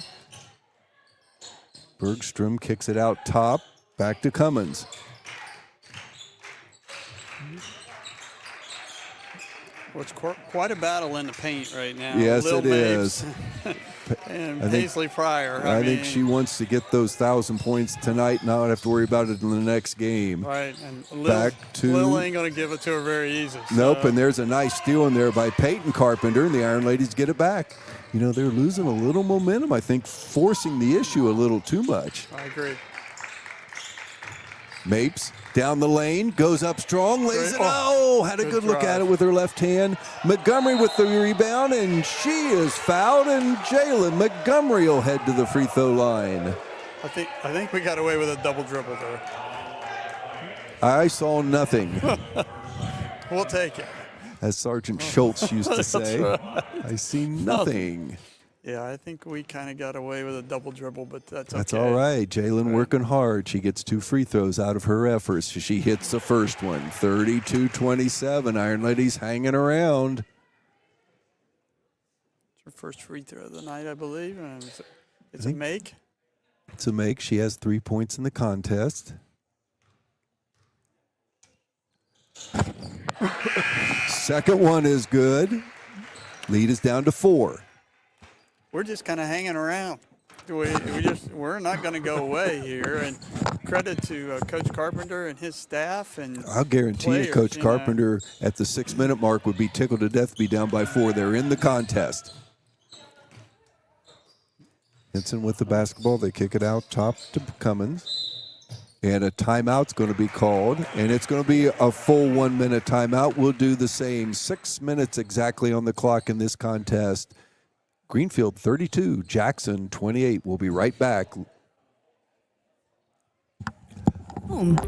Bergstrom kicks it out top. Back to Cummins. Well, it's quite a battle in the paint right now. Yes, Lil it Mapes is. and Paisley Pryor. I think she wants to get those 1,000 points tonight, not have to worry about it in the next game. Right, and Back to Lil ain't going to give it to her very easy. Nope, and there's a nice steal in there by Peyton Carpenter, and the Ironladies get it back. You know, they're losing a little momentum, I think, forcing the issue a little too much. I agree. Mapes down the lane, goes up strong, lays it. Oh, had a good look at it with her left hand. Montgomery with the rebound, and she is fouled, and Jalen Montgomery will head to the free throw line. I think we got away with a double dribble there. I saw nothing. We'll take it. As Sergeant Schultz used to say, right. I see nothing. Yeah, I think we kind of got away with a double dribble, but that's okay. That's all right. Jalen working hard. She gets 2 free throws out of her efforts. She hits the first one. 32-27. Ironladies hanging around. It's her first free throw of the night, I believe. And it's a make. It's a make. She has 3 points in the contest. Second one is good. Lead is down to 4. We're just kind of hanging around. We're not going to go away here. And credit to Coach Carpenter and his staff. And I'll guarantee you, Coach Carpenter at the 6-minute mark would be tickled to death to be down by 4. They're in the contest. Henson with the basketball. They kick it out top to Cummins. And a timeout's going to be called. And it's going to be a full 1-minute timeout. We'll do the same. 6 minutes exactly on the clock in this contest. Greenfield 32, Jackson 28. We'll be right back.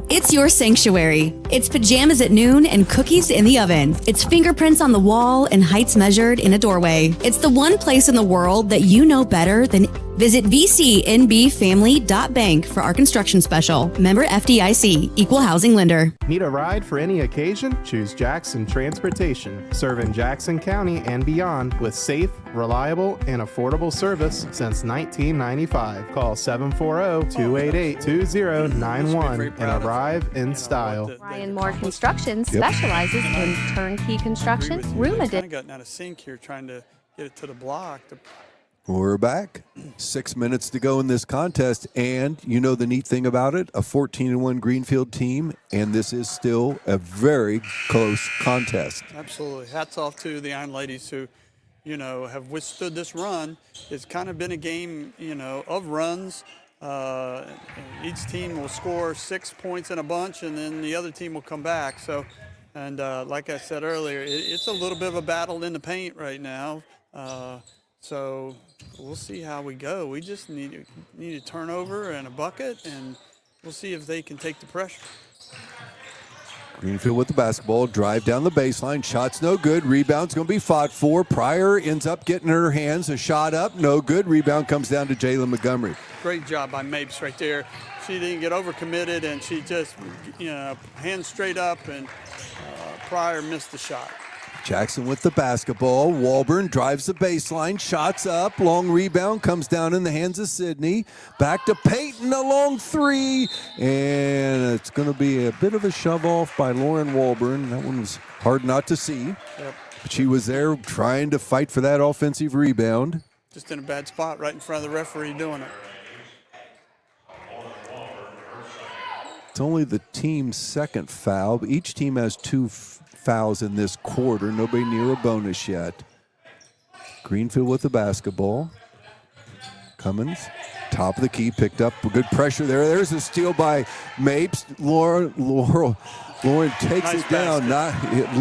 It's your sanctuary. It's pajamas at noon and cookies in the oven. It's fingerprints on the wall and heights measured in a doorway. It's the one place in the world that you know better than. Visit vcnbfamily.bank for our construction special. Member FDIC, Equal Housing Lender. Need a ride for any occasion? Choose Jackson Transportation, serving Jackson County and beyond with safe, reliable, and affordable service since 1995. Call 740-288-2091 and arrive in style. Ryan Moore Construction specializes in turnkey construction, room addition. I've gotten out of sync here trying to get it to the block. We're back. 6 minutes to go in this contest, and you know the neat thing about it, a 14-1 Greenfield team, and this is still a very close contest. Absolutely. Hats off to the Ironladies who, have withstood this run. It's kind of been a game, of runs, Each team will score 6 points in a bunch, and then the other team will come back. So, and like I said earlier, it's a little bit of a battle in the paint right now. So we'll see how we go. We just need a turnover and a bucket, and we'll see if they can take the pressure. Greenfield with the basketball, drive down the baseline, shot's no good, rebound's going to be fought for. Pryor ends up getting her hands, a shot up, no good, rebound comes down to Jalen Montgomery. Great job by Mapes right there. She didn't get overcommitted, and she just, hands straight up, and Pryor missed the shot. Jackson with the basketball. Walburn drives the baseline, shots up, long rebound, comes down in the hands of Sydney. Back to Peyton, a long three, and it's going to be a bit of a shove off by Lauren Walburn. That one was hard not to see, but she was there trying to fight for that offensive rebound. Just in a bad spot right in front of the referee doing it. It's only the team's second foul. Each team has 2 fouls in this quarter. Nobody near a bonus yet. Greenfield with the basketball. Cummins, top of the key, picked up good pressure there. There's a steal by Mapes. Lauren takes it down.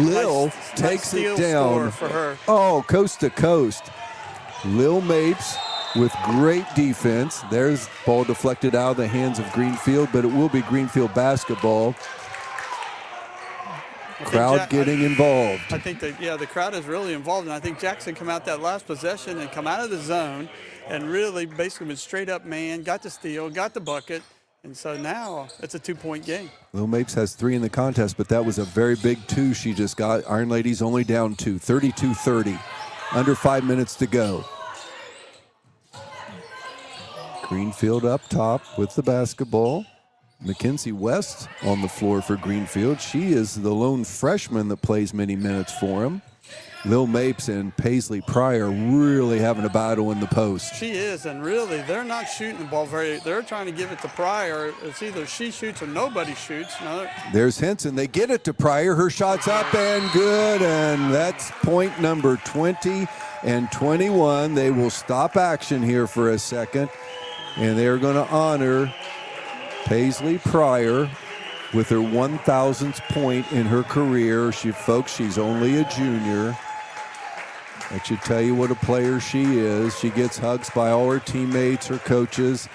Lil takes it down. For her. Oh, coast to coast. Lil Mapes with great defense. There's ball deflected out of the hands of Greenfield, but it will be Greenfield basketball. Crowd getting involved. I think that, the crowd is really involved, and I think Jackson come out that last possession and come out of the zone and really basically went straight up man, got the steal, got the bucket, and so now it's a 2-point game. Lil Mapes has 3 in the contest, but that was a very big 2 she just got. Ironladie's only down 2, 32-30. Under 5 minutes to go. Greenfield up top with the basketball. Mackenzie West on the floor for Greenfield. She is the lone freshman that plays many minutes for him. Lil Mapes and Paisley Pryor really having a battle in the post. She is, and really, they're not shooting the ball they're trying to give it to Pryor. It's either she shoots or nobody shoots. There's Henson. They get it to Pryor. Her shot's up and good, and that's point number 20 and 21. They will stop action here for a second, and they're going to honor Paisley Pryor with her 1,000th point in her career. She's only a junior. That should tell you what a player she is. She gets hugs by all her teammates, her coaches.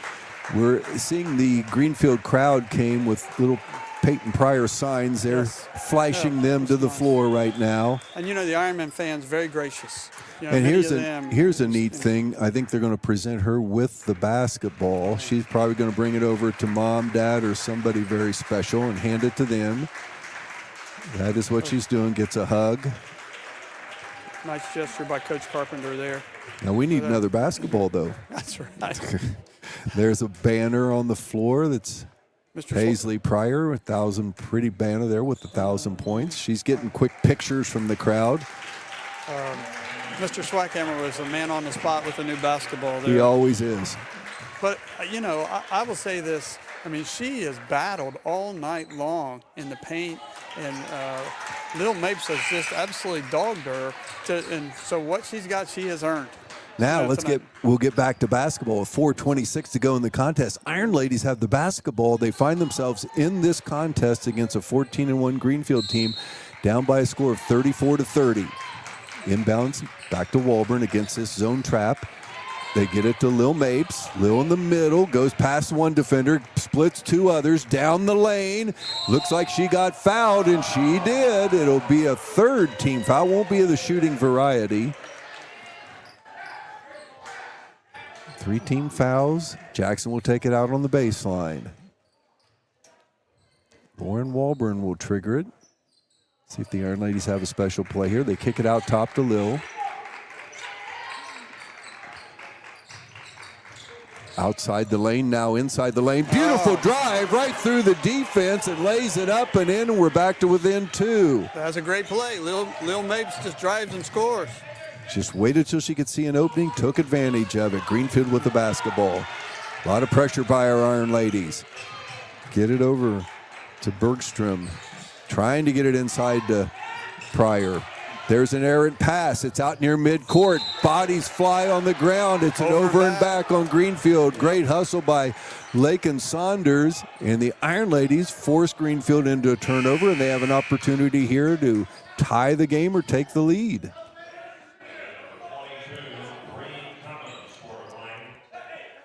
We're seeing the Greenfield crowd came with little Peyton Pryor signs. They're flashing them to the floor right now. And the Ironman fans, very gracious. And here's a neat thing. I think they're going to present her with the basketball. She's probably going to bring it over to mom, dad, or somebody very special and hand it to them. That is what she's doing, gets a hug. Nice gesture by Coach Carpenter there. Now we need another basketball, though. That's right. There's a banner on the floor that's Paisley Pryor, 1,000, pretty banner there with 1,000 points. She's getting quick pictures from the crowd. Mr. Swackhammer was a man on the spot with a new basketball there. He always is. But, I will say this. I mean, she has battled all night long in the paint, and Lil Mapes has just absolutely dogged her. And so what she's got, she has earned. Now we'll get back to basketball with 4:26 to go in the contest. Ironladies have the basketball. They find themselves in this contest against a 14-1 Greenfield team, down by a score of 34-30. Inbounds back to Walburn against this zone trap. They get it to Lil Mapes. Lil in the middle, goes past one defender, splits 2 others down the lane. Looks like she got fouled, and she did. It'll be a 3rd team foul. Won't be of the shooting variety. 3 team fouls. Jackson will take it out on the baseline. Lauren Walburn will trigger it. See if the Ironladies have a special play here. They kick it out top to Lil. Outside the lane, now inside the lane. Beautiful drive right through the defense and lays it up and in, and we're back to within 2. That's a great play. Lil Mapes just drives and scores. Just waited till she could see an opening, took advantage of it. Greenfield with the basketball. A lot of pressure by our Ironladies. Get it over to Bergstrom. Trying to get it inside to Pryor. There's an errant pass. It's out near midcourt. Bodies fly on the ground. It's an over and back on Greenfield. Great hustle by Lakin Saunders. And the Ironladies force Greenfield into a turnover, and they have an opportunity here to tie the game or take the lead.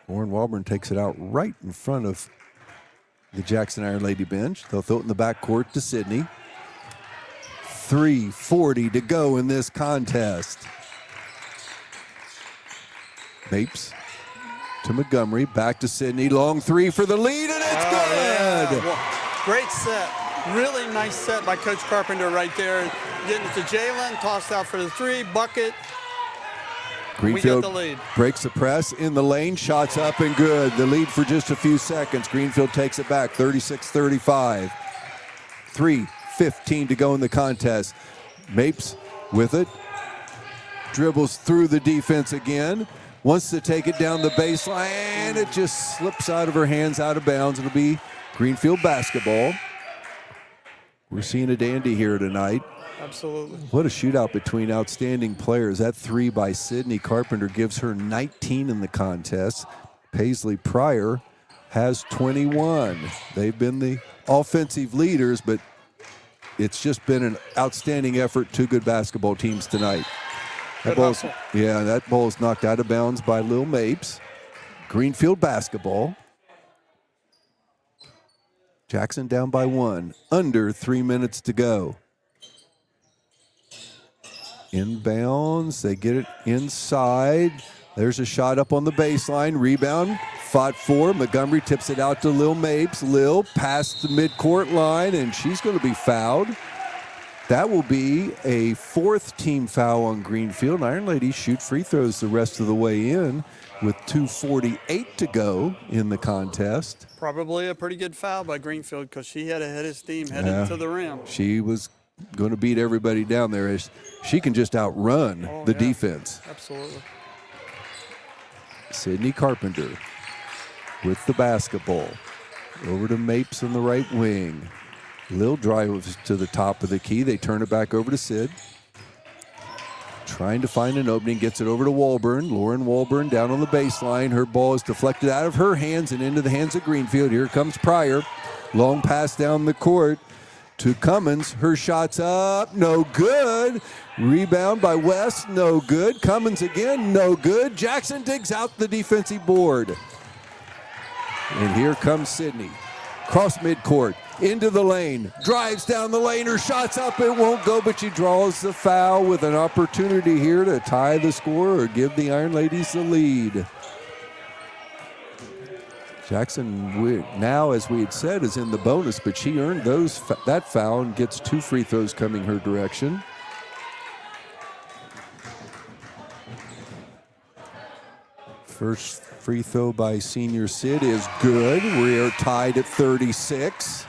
Lauren Walburn takes it out right in front of the Jackson Ironlady bench. They'll throw it in the backcourt to Sydney. 3:40 to go in this contest. Mapes to Montgomery, back to Sydney. Long three for the lead, and it's good! Yeah. Well, great set. Really nice set by Coach Carpenter right there. Getting it to Jalen, tossed out for the three, bucket. Greenfield we get the lead. Breaks the press in the lane, shots up and good. The lead for just a few seconds. Greenfield takes it back, 36-35. 3:15 to go in the contest. Mapes with it. Dribbles through the defense again. Wants to take it down the baseline, and it just slips out of her hands, out of bounds. It'll be Greenfield basketball. We're seeing a dandy here tonight. Absolutely. What a shootout between outstanding players. That three by Sydney Carpenter gives her 19 in the contest. Paisley Pryor has 21. They've been the offensive leaders, but it's just been an outstanding effort. Two good basketball teams tonight. That ball is knocked out of bounds by Lil Mapes. Greenfield basketball. Jackson down by one. Under 3 minutes to go. Inbounds, they get it inside. There's a shot up on the baseline. Rebound, fought for. Montgomery tips it out to Lil Mapes. Lil past the midcourt line, and she's going to be fouled. That will be a fourth team foul on Greenfield. Ironladies shoot free throws the rest of the way in with 2:48 to go in the contest. Probably a pretty good foul by Greenfield because she had a head of steam headed to the rim. She was going to beat everybody down there. As she can just outrun the defense. Absolutely. Sydney Carpenter with the basketball. Over to Mapes on the right wing. Lil drives to the top of the key. They turn it back over to Sid. Trying to find an opening, gets it over to Walburn. Lauren Walburn down on the baseline. Her ball is deflected out of her hands and into the hands of Greenfield. Here comes Pryor. Long pass down the court to Cummins. Her shot's up, no good. Rebound by West, no good. Cummins again, no good. Jackson digs out the defensive board. And here comes Sydney. Cross midcourt, into the lane, drives down the lane. Her shot's up, it won't go, but she draws the foul with an opportunity here to tie the score or give the Ironladies the lead. Jackson now, as we had said, is in the bonus, but she earned that foul and gets two free throws coming her direction. First free throw by senior Sid is good. We are tied at 36.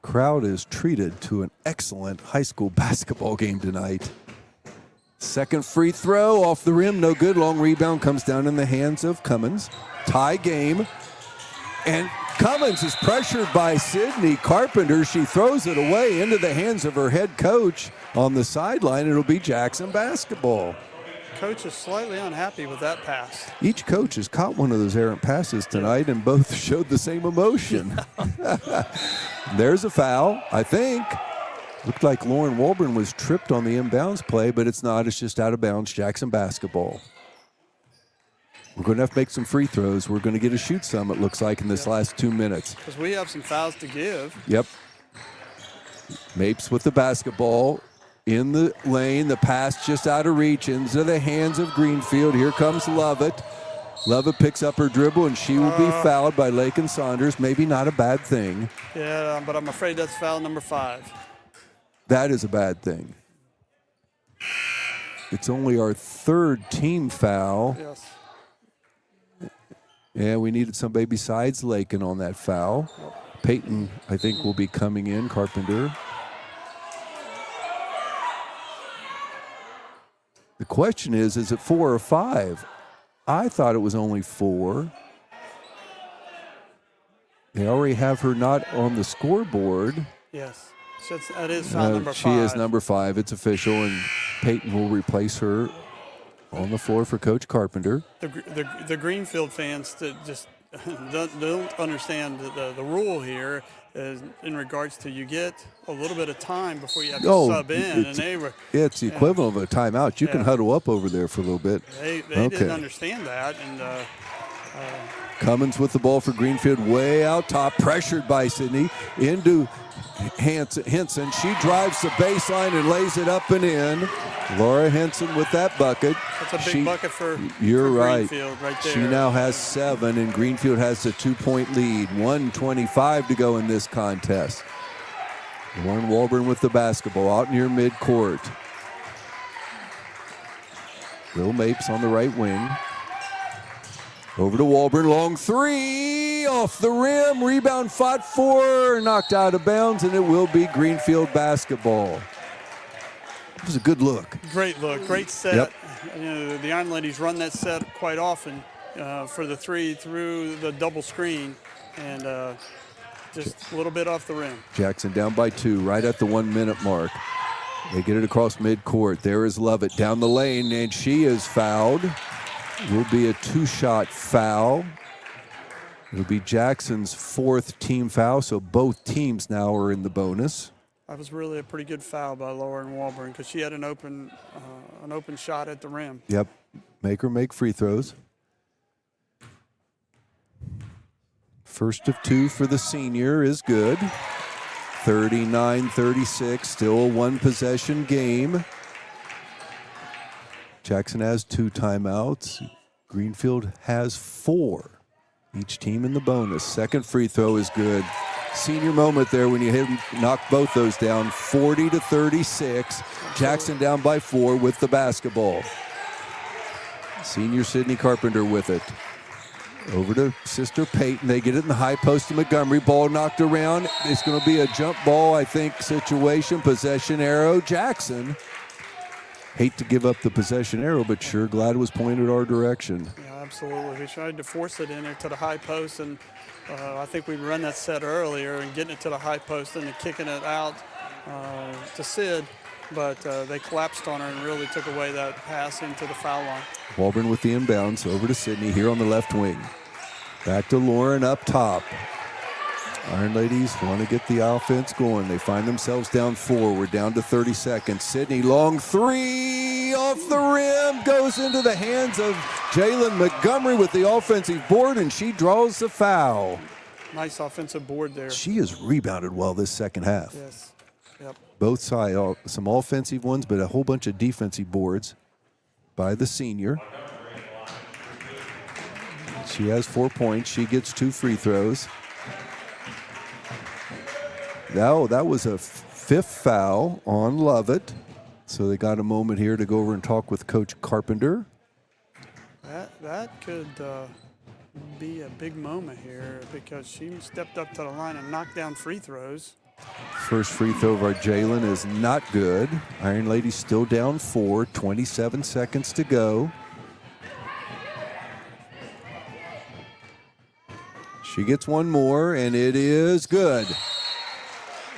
Crowd is treated to an excellent high school basketball game tonight. Second free throw off the rim, no good. Long rebound comes down in the hands of Cummins. Tie game. And Cummins is pressured by Sydney Carpenter. She throws it away into the hands of her head coach on the sideline. It'll be Jackson basketball. Coach is slightly unhappy with that pass. Each coach has caught one of those errant passes tonight, and both showed the same emotion. There's a foul, I think. Looked like Lauren Walburn was tripped on the inbounds play, but it's not. It's just out of bounds. Jackson basketball. We're going to have to make some free throws. We're going to get to shoot some, it looks like, in this last 2 minutes. Because we have some fouls to give. Yep. Mapes with the basketball in the lane. The pass just out of reach into the hands of Greenfield. Here comes Lovett. Lovett picks up her dribble, and she will be fouled by Lakin Saunders. Maybe not a bad thing. Yeah, but I'm afraid that's foul number 5. That is a bad thing. It's only our third team foul. Yes. Yeah, we needed somebody besides Lakin on that foul. Peyton, I think, will be coming in. Carpenter. The question is it 4 or 5? I thought it was only 4. They already have her not on the scoreboard. Yes. That is foul number 5. She is number 5. It's official, and Peyton will replace her on the floor for Coach Carpenter. The Greenfield fans that just don't understand the rule here is in regards to you get a little bit of time before you have to sub in. It's the equivalent of a timeout. You can huddle up over there for a little bit. They didn't understand that. And Cummins with the ball for Greenfield, way out top, pressured by Sydney, into Henson. She drives the baseline and lays it up and in. Laura Henson with that bucket. That's a big bucket for Greenfield right there. She now has 7, and Greenfield has a 2-point lead. 1:25 to go in this contest. Lauren Walburn with the basketball out near midcourt. Will Mapes on the right wing. Over to Walburn, long 3, off the rim, rebound fought for, knocked out of bounds, and it will be Greenfield basketball. It was a good look. Great look, great set. Yep. The Ironladies run that set quite often for the 3 through the double screen, and just a little bit off the rim. Jackson down by 2, right at the 1-minute mark. They get it across midcourt. There is Lovett down the lane, and she is fouled. Will be a 2-shot foul. It'll be Jackson's 4th team foul, so both teams now are in the bonus. That was really a pretty good foul by Lauren Walburn because she had an open shot at the rim. Yep, make her make free throws. First of 2 for the senior is good. 39-36, still a 1-possession game. Jackson has 2 timeouts. Greenfield has 4. Each team in the bonus. Second free throw is good. Senior moment there when you knock both those down. 40-36. Jackson down by 4 with the basketball. Senior Sydney Carpenter with it. Over to Sister Peyton. They get it in the high post to Montgomery. Ball knocked around. It's going to be a jump ball, I think, situation. Possession arrow. Jackson. Hate to give up the possession arrow, but sure glad it was pointed our direction. Yeah, absolutely. We tried to force it in there to the high post, and I think we run that set earlier and getting it to the high post and then kicking it out to Sid, but they collapsed on her and really took away that pass into the foul line. Walburn with the inbounds over to Sydney here on the left wing. Back to Lauren up top. Ironladies want to get the offense going. They find themselves down 4. We're down to 30 seconds. Sydney, long 3 off the rim. Goes into the hands of Jalen Montgomery with the offensive board, and she draws the foul. Nice offensive board there. She has rebounded well this second half. Yes. Yep. Both sides, some offensive ones, but a whole bunch of defensive boards by the senior. She has 4 points. She gets 2 free throws. Now, that was a 5th foul on Lovett. So they got a moment here to go over and talk with Coach Carpenter. That could be a big moment here because she stepped up to the line and knocked down free throws. First free throw of our Jalen is not good. Ironladies still down 4, 27 seconds to go. She gets one more, and it is good.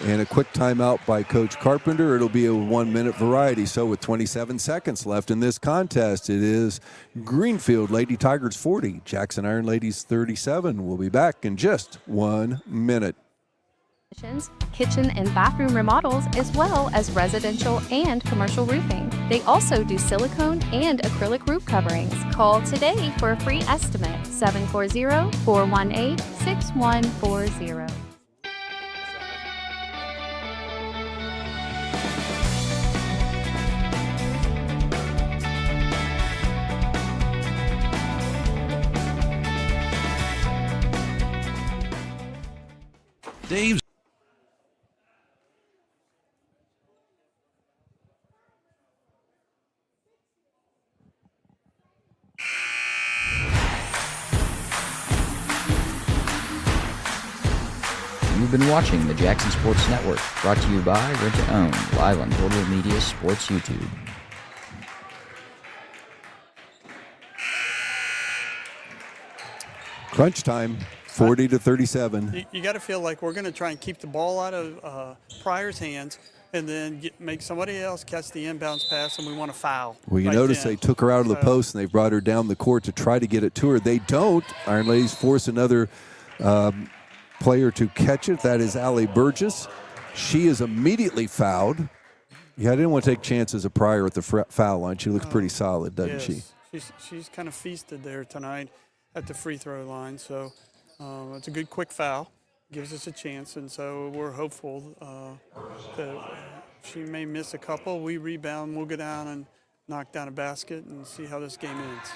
And a quick timeout by Coach Carpenter. It'll be a 1-minute variety. So with 27 seconds left in this contest, it is Greenfield Lady Tigers 40, Jackson Ironladies 37. We'll be back in just 1 minute. Kitchen and bathroom remodels, as well as residential and commercial roofing. They also do silicone and acrylic roof coverings. Call today for a free estimate. 740-418-6140. Dave's You've been watching the Jackson Sports Network, brought to you by Rent to Own, live on Total Media Sports YouTube. Crunch time, 40-37. You got to feel like we're going to try and keep the ball out of Pryor's hands and then make somebody else catch the inbounds pass, and we want to foul. Well, you notice they took her out of the post and they brought her down the court to try to get it to her. They don't. Ironladies force another player to catch it. That is Allie Burgess. She is immediately fouled. Yeah, I didn't want to take chances of Pryor at the foul line. She looks pretty solid, doesn't she? She's kind of feasted there tonight at the free throw line. So it's a good quick foul. Gives us a chance, and so we're hopeful that she may miss a couple. We rebound, we'll go down and knock down a basket and see how this game ends.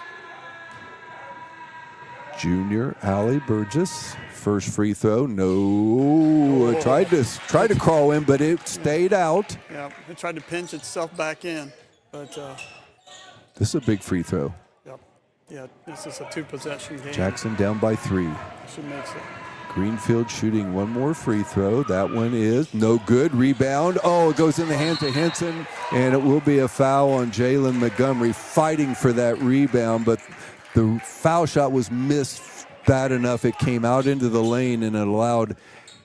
Junior Allie Burgess, first free throw, no. Tried to crawl in, but it stayed out. Yeah, it tried to pinch itself back in, but this is a big free throw. Yep. Yeah, this is a 2-possession game. Jackson down by 3. She makes it. Greenfield shooting one more free throw. That one is no good. Rebound. Oh, it goes in the hand to Henson, and it will be a foul on Jalen Montgomery, fighting for that rebound, but the foul shot was missed bad enough. It came out into the lane, and it allowed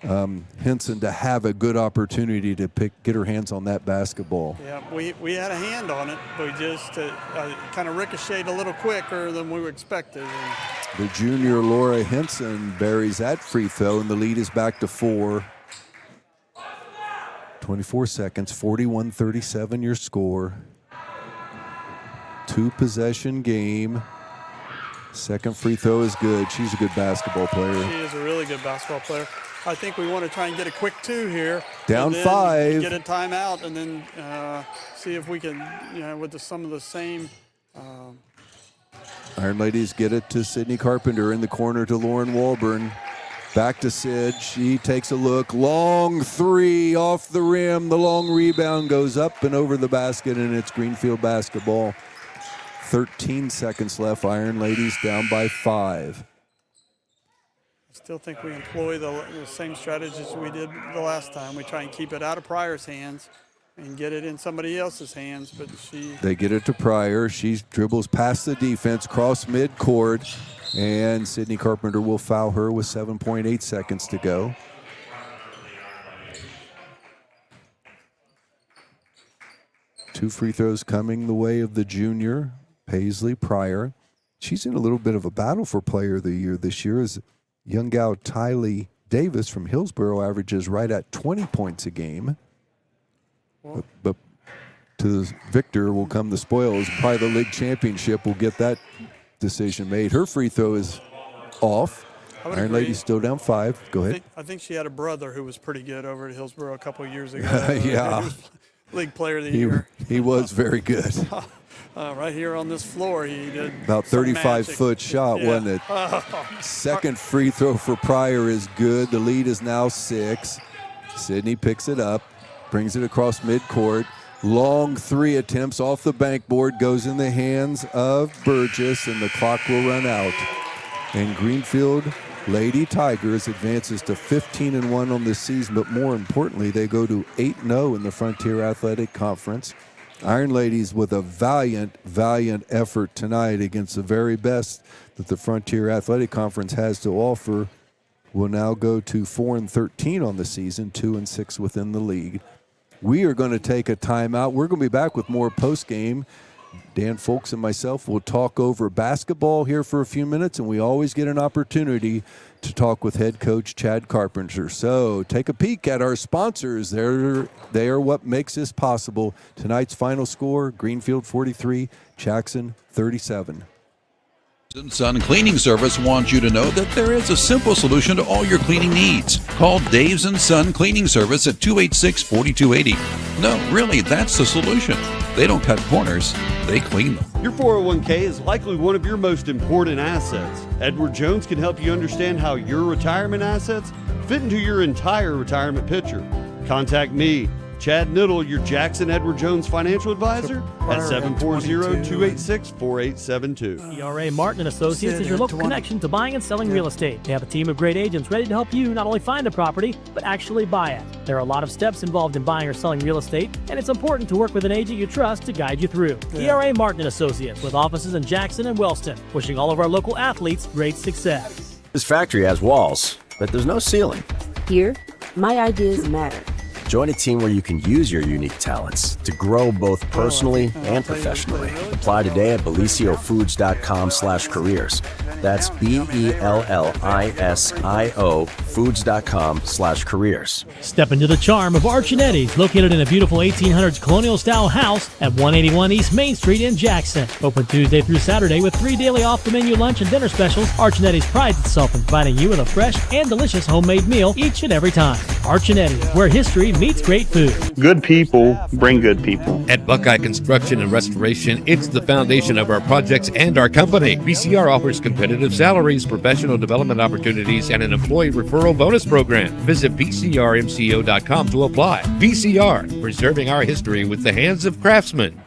Henson to have a good opportunity to get her hands on that basketball. Yeah, we had a hand on it, but we just kind of ricocheted a little quicker than we expected. The junior Laura Henson buries that free throw, and the lead is back to 4. 24 seconds, 41-37 your score. 2-possession game. Second free throw is good. She's a good basketball player. She is a really good basketball player. I think we want to try and get a quick 2 here. Down 5. Get a timeout and then see if we can, with some of the same. Ironladies get it to Sydney Carpenter in the corner to Lauren Walburn. Back to Sid. She takes a look. Long 3 off the rim. The long rebound goes up and over the basket, and it's Greenfield basketball. 13 seconds left. Ironladies down by 5. I still think we employ the same strategies we did the last time. We try and keep it out of Pryor's hands and get it in somebody else's hands, but They get it to Pryor. She dribbles past the defense, cross midcourt, and Sydney Carpenter will foul her with 7.8 seconds to go. Two free throws coming the way of the junior, Paisley Pryor. She's in a little bit of a battle for Player of the Year this year as young gal Tylee Davis from Hillsborough averages right at 20 points a game. But to Victor will come the spoils. Probably the league championship will get that decision made. Her free throw is off. Ironladies still down 5. Go ahead. I think she had a brother who was pretty good over at Hillsborough a couple of years ago. Yeah. He was league player of the year. He was very good. Right here on this floor, he did about 35-foot shot, wasn't it? Second free throw for Pryor is good. The lead is now 6. Sydney picks it up, brings it across midcourt. Long 3 attempts off the bankboard, goes in the hands of Burgess, and the clock will run out. And Greenfield Lady Tigers advances to 15-1 on this season, but more importantly, they go to 8-0 in the Frontier Athletic Conference. Ironladies with a valiant effort tonight against the very best that the Frontier Athletic Conference has to offer will now go to 4-13 on the season, 2-6 within the league. We are going to take a timeout. We're going to be back with more post-game. Dan Folks and myself will talk over basketball here for a few minutes, and we always get an opportunity to talk with head coach Chad Carpenter. So take a peek at our sponsors. They are what makes this possible. Tonight's final score, Greenfield 43, Jackson 37. Dave's & Son Cleaning Service wants you to know that there is a simple solution to all your cleaning needs. Call Dave's & Son Cleaning Service at 286-4280. No, really, that's the solution. They don't cut corners, they clean them. Your 401k is likely one of your most important assets. Edward Jones can help you understand how your retirement assets fit into your entire retirement picture. Contact me, Chad Niddle, your Jackson Edward Jones financial advisor, at 740-286-4872. ERA Martin & Associates is your local connection to buying and selling real estate. They have a team of great agents ready to help you not only find a property, but actually buy it. There are a lot of steps involved in buying or selling real estate, and it's important to work with an agent you trust to guide you through. ERA Martin & Associates, with offices in Jackson and Wellston, wishing all of our local athletes great success. This factory has walls, but there's no ceiling. Here, my ideas matter. Join a team where you can use your unique talents to grow both personally and professionally. Apply today at belisiofoods.com/careers. That's BELLISIO foods.com/careers. Step into the charm of Archinettes, located in a beautiful 1800s colonial-style house at 181 East Main Street in Jackson. Open Tuesday through Saturday with 3 daily off-the-menu lunch and dinner specials. Archinettes prides itself in providing you with a fresh and delicious homemade meal each and every time. Archinettes, where history meets great food. Good people bring good people. At Buckeye Construction and Restoration, it's the foundation of our projects and our company. BCR offers competitive salaries, professional development opportunities, and an employee referral bonus program. Visit BCRMCO.com to apply. BCR, preserving our history with the hands of craftsmen.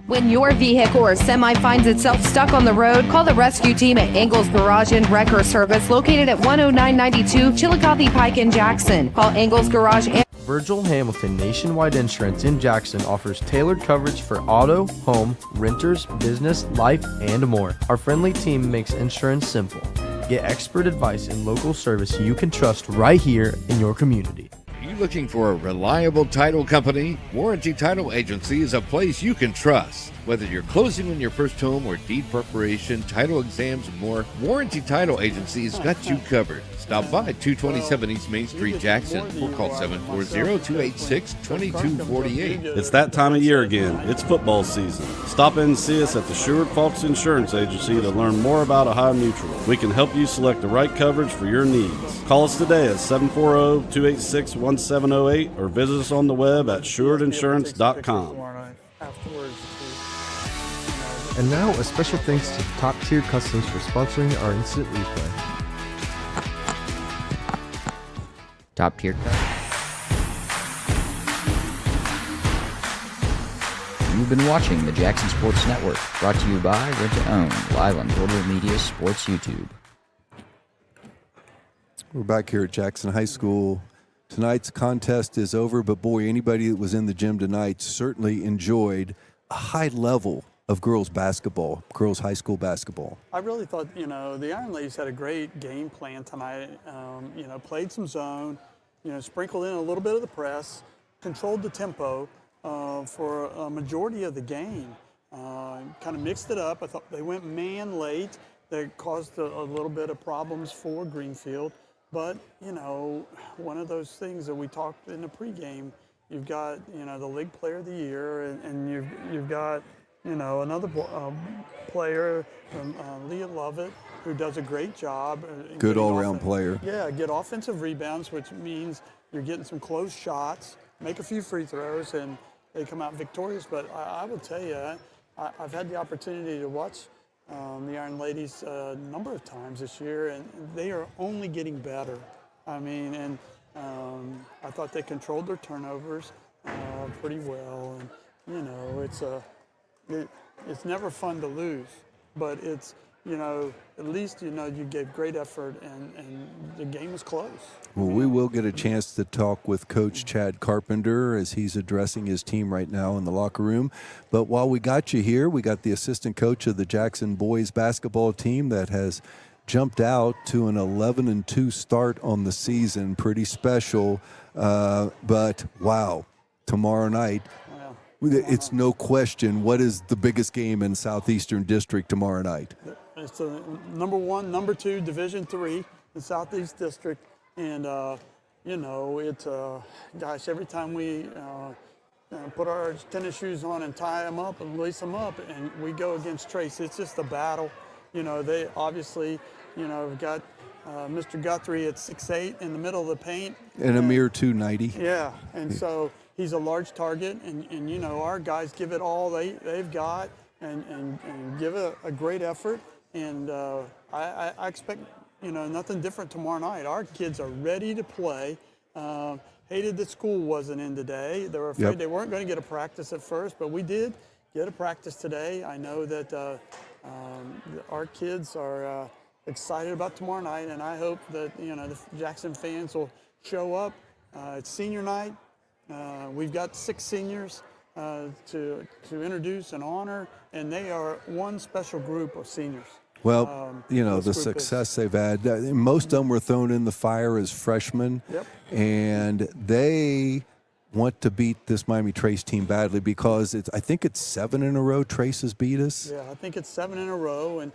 When your vehicle or semi finds itself stuck on the road, call the rescue team at Angles Garage and Wrecker Service, located at 10992 Chillicothe Pike in Jackson. Call Angles Garage and Virgil Hamilton Nationwide Insurance in Jackson offers tailored coverage for auto, home, renters, business, life, and more. Our friendly team makes insurance simple. Get expert advice and local service you can trust right here in your community. Are you looking for a reliable title company? Warranty Title Agency is a place you can trust. Whether you're closing on your first home or deed preparation, title exams, and more, Warranty Title Agency has got you covered. Stop by 227 East Main Street, Jackson, or call 740-286-2248. It's that time of year again. It's football season. Stop in and see us at the Sherwood Falks Insurance Agency to learn more about Ohio Mutual. We can help you select the right coverage for your needs. Call us today at 740-286-1708 or visit us on the web at SherwoodInsurance.com. And now, a special thanks to Top Tier Customs for sponsoring our instant replay. Top Tier You've been watching the Jackson Sports Network, brought to you by Rent to Own, live on Total Media Sports YouTube. We're back here at Jackson High School. Tonight's contest is over, but boy, anybody that was in the gym tonight certainly enjoyed a high level of girls basketball, girls high school basketball. I really thought, the Ironladies had a great game plan tonight. Played some zone, sprinkled in a little bit of the press, controlled the tempo for a majority of the game. Kind of mixed it up. I thought they went man late. That caused a little bit of problems for Greenfield. But, one of those things that we talked in the pregame, you've got, the league player of the year, and you've got, another player, Leah Lovett, who does a great job. Good all-around player. Yeah, get offensive rebounds, which means you're getting some close shots, make a few free throws, and they come out victorious. But I will tell you, I've had the opportunity to watch the Ironladies a number of times this year, and they are only getting better. I thought they controlled their turnovers pretty well, and it's never fun to lose, but it's at least you gave great effort, and the game was close. Well, we will get a chance to talk with Coach Chad Carpenter as he's addressing his team right now in the locker room. But while we got you here, we got the assistant coach of the Jackson boys basketball team that has jumped out to an 11-2 start on the season. Pretty special. But wow, tomorrow night, it's no question, what is the biggest game in Southeastern District tomorrow night? It's the number 1, number 2 Division III in Southeast District, and gosh, every time we put our tennis shoes on and tie them up and lace them up, and we go against Trace, it's just a battle. They obviously, have got Mr. Guthrie at 6'8" in the middle of the paint, and a mere 290. Yeah, and so he's a large target, and our guys give it all they've got, and give it a great effort. And I expect, nothing different tomorrow night. Our kids are ready to play. Hated that school wasn't in today. They were afraid they weren't going to get a practice at first, but we did get a practice today. I know that our kids are excited about tomorrow night, and I hope that, the Jackson fans will show up. It's senior night. We've got 6 seniors to introduce and honor, and they are one special group of seniors. Well, the success they've had, most of them were thrown in the fire as freshmen, and they want to beat this Miami Trace team badly because I think it's 7 in a row Trace has beat us. Yeah, I think it's 7 in a row, and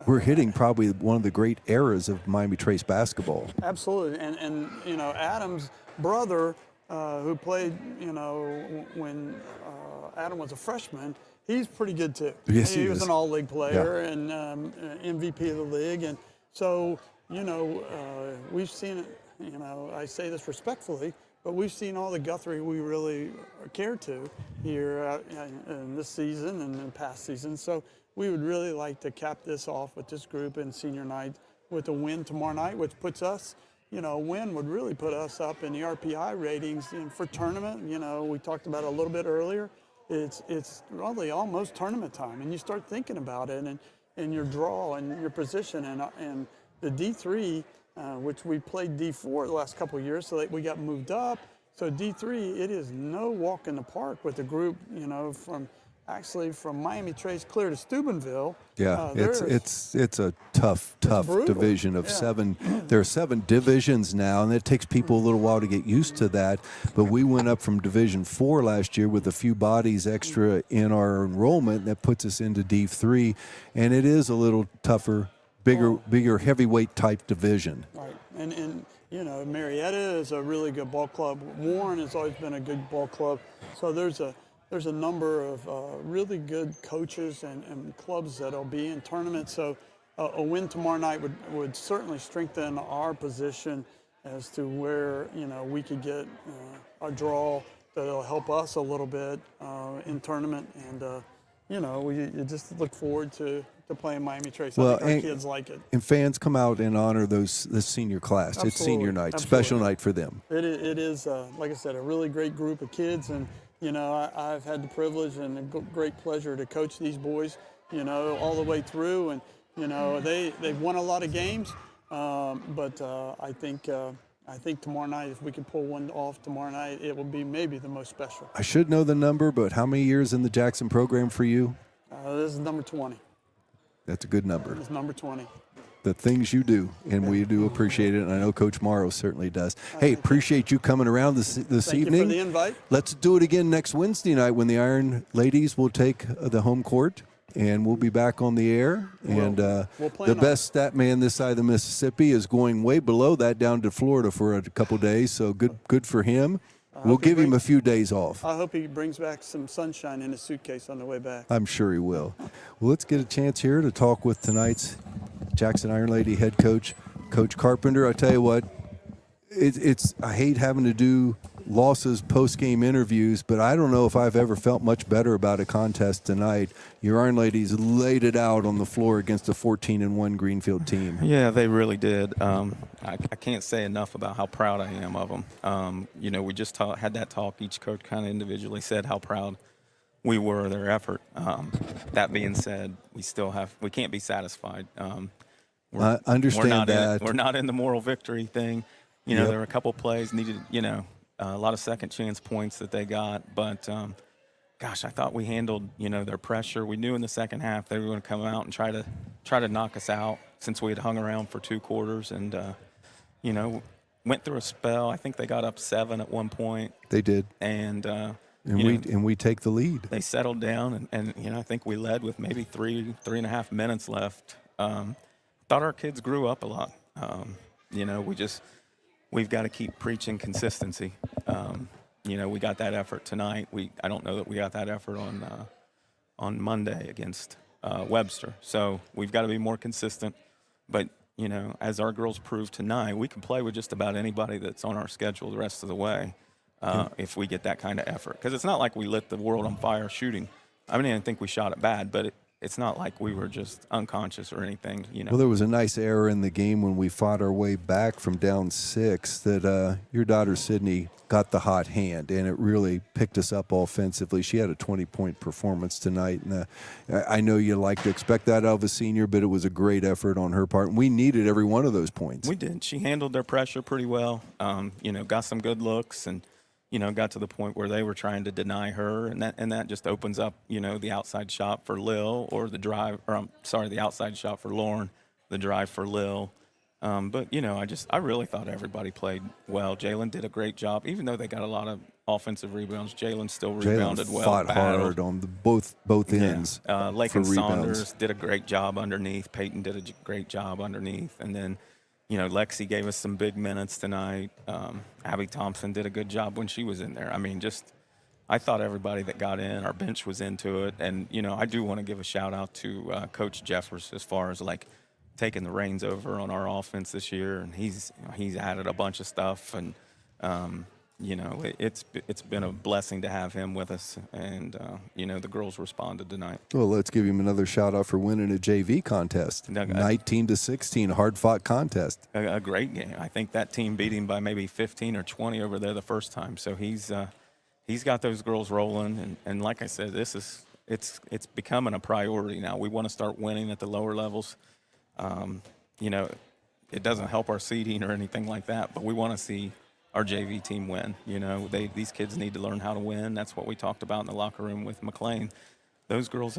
we're hitting probably one of the great eras of Miami Trace basketball. Absolutely, and Adam's brother, who played, when Adam was a freshman, he's pretty good too. Yes, he was is. an all-league player and MVP of the league, and so we've seen it. I say this respectfully, but we've seen all the Guthrie we really care to here in this season and in past seasons. So we would really like to cap this off with this group in senior night with a win tomorrow night, which puts us, a win would really put us up in the RPI ratings for tournament. We talked about it a little bit earlier. It's really almost tournament time, and you start thinking about it and your draw and your position and the D3, which we played D4 the last couple of years, so that we got moved up. So D3, it is no walk in the park with the group, from Miami Trace clear to Steubenville. Yeah, it's a tough division of 7. There are 7 divisions now, and it takes people a little while to get used to that. But we went up from Division 4 last year with a few bodies extra in our enrollment. That puts us into D3, and it is a little tougher, bigger heavyweight type division. Right, and Marietta is a really good ball club. Warren has always been a good ball club. So there's a number of really good coaches and clubs that'll be in tournaments. So a win tomorrow night would certainly strengthen our position as to where we could get a draw that'll help us a little bit in tournament. And we just look forward to playing Miami Trace. I think our kids like it. And fans come out and honor this senior class. Absolutely. It's senior night, Absolutely. Special night for them. It is, like I said, a really great group of kids, and I've had the privilege and the great pleasure to coach these boys, all the way through, and they've won a lot of games, but I think tomorrow night, if we can pull one off tomorrow night, it will be maybe the most special. I should know the number, but how many years in the Jackson program for you? This is number 20. That's a good number. It's number 20. The things you do, and we do appreciate it, and I know Coach Morrow certainly does. Hey, appreciate you coming around this evening. Thank you for the invite. Let's do it again next Wednesday night when the Ironladies will take the home court, and we'll be back on the air. And the best stat man this side of the Mississippi is going way below that down to Florida for a couple days, so good for him. We'll give him a few days off. I hope he brings back some sunshine in his suitcase on the way back. I'm sure he will. Well, let's get a chance here to talk with tonight's Jackson Ironladie head coach, Coach Carpenter. I tell you what, I hate having to do losses post-game interviews, but I don't know if I've ever felt much better about a contest tonight. Your Ironladies laid it out on the floor against a 14-1 Greenfield team. Yeah, they really did. I can't say enough about how proud I am of them. We just had that talk. Each coach kind of individually said how proud we were of their effort. That being said, we can't be satisfied. I understand that. We're not in the moral victory thing. There were a couple plays needed, a lot of second chance points that they got. But, gosh, I thought we handled, their pressure. We knew in the second half they were going to come out and try to knock us out since we had hung around for 2 quarters and, went through a spell. I think they got up 7 at one point. They did. And we take the lead. They settled down, and I think we led with maybe 3.5 minutes left. Thought our kids grew up a lot. We've got to keep preaching consistency. We got that effort tonight. I don't know that we got that effort on Monday against Webster. So we've got to be more consistent. But, as our girls proved tonight, we can play with just about anybody that's on our schedule the rest of the way if we get that kind of effort. Because it's not like we lit the world on fire shooting. I didn't think we shot it bad, but it's not like we were just unconscious or anything, Well, there was a nice error in the game when we fought our way back from down 6 that your daughter Sydney got the hot hand, and it really picked us up offensively. She had a 20-point performance tonight, and I know you like to expect that out of a senior, but it was a great effort on her part, and we needed every one of those points. We did. She handled their pressure pretty well, got some good looks, and, got to the point where they were trying to deny her, and that just opens up, the outside shot for Lil, or the outside shot for Lauren, the drive for Lil. But I really thought everybody played well. Jalen did a great job, even though they got a lot of offensive rebounds. Jalen still rebounded well. Fought battled. hard on both ends. Lakin for rebounds. Saunders did a great job underneath. Peyton did a great job underneath, and then Lexi gave us some big minutes tonight. Abby Thompson did a good job when she was in there. I mean, I thought everybody that got in, our bench was into it, and I do want to give a shout out to Coach Jeffers as far as taking the reins over on our offense this year, and he's added a bunch of stuff, and it's been a blessing to have him with us, and the girls responded tonight. Well, let's give him another shout out for winning a JV contest. 19-16, hard fought contest. A great game. I think that team beat him by maybe 15 or 20 over there the first time. So he's got those girls rolling, and like I said, it's becoming a priority now. We want to start winning at the lower levels. It doesn't help our seeding or anything like that, but we want to see our JV team win. These kids need to learn how to win. That's what we talked about in the locker room with McClain. Those girls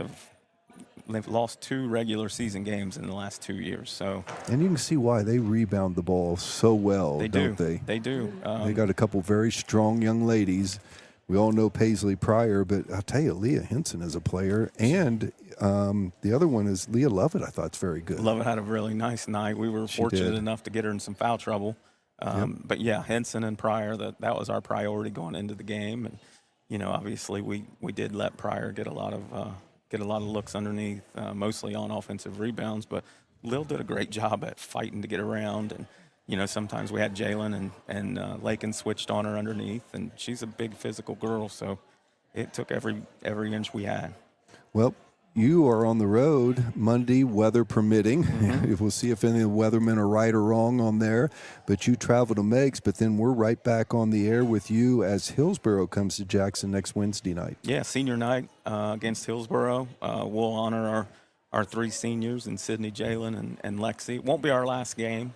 they've lost 2 regular season games in the last 2 years. And you can see why they rebound the ball so well, don't they? They do. They got a couple very strong young ladies. We all know Paisley Pryor, but I'll tell you, Leah Henson is a player, and the other one is Leah Lovett. I thought it's very good. Lovett had a really nice night. We were fortunate enough to get her in some foul trouble. But yeah, Henson and Pryor, that was our priority going into the game. And obviously we did let Pryor get a lot of looks underneath, mostly on offensive rebounds. But Lil did a great job at fighting to get around, and sometimes we had Jalen and Lakin switched on her underneath, and she's a big physical girl, so it took every inch we had. Well, you are on the road Monday, weather permitting. Mm-hmm. We'll see if any of the weathermen are right or wrong on there. But you travel to Meigs, but then we're right back on the air with you as Hillsborough comes to Jackson next Wednesday night. Yeah, senior night against Hillsborough. We'll honor our 3 seniors in Sydney, Jalen, and Lexi. It won't be our last game,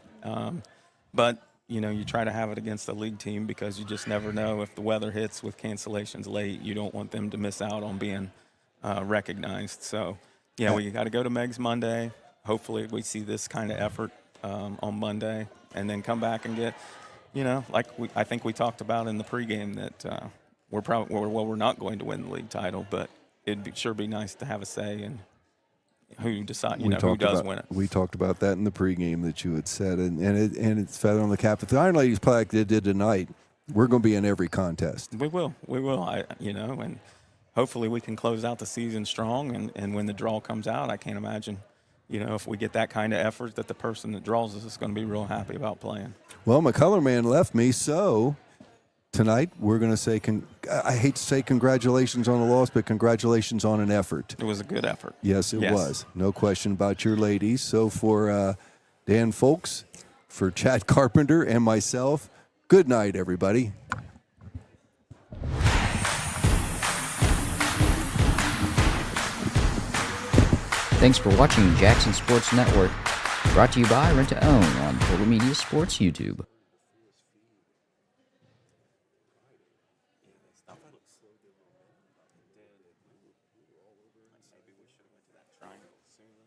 but you try to have it against a league team because you just never know if the weather hits with cancellations late. You don't want them to miss out on being recognized. So, we got to go to Meigs Monday. Hopefully we see this kind of effort on Monday, and then come back and get, I think we talked about in the pregame that we're not going to win the league title, but it'd sure be nice to have a say in who decide, who does win it. We talked about that in the pregame that you had said, and it's feather on the cap. If the Ironladies play like they did tonight, we're going to be in every contest. We will. And hopefully we can close out the season strong, and when the draw comes out, I can't imagine, if we get that kind of effort, that the person that draws us is going to be real happy about playing. Well, McCullough man left me, so tonight we're going to say, I hate to say congratulations on the loss, but congratulations on an effort. It was a good effort. Yes, it was. No question about your ladies. So for Dan Folks, for Chad Carpenter and myself, good night, everybody. Thanks for watching Jackson Sports Network, brought to you by Rent to Own on Total Media Sports YouTube.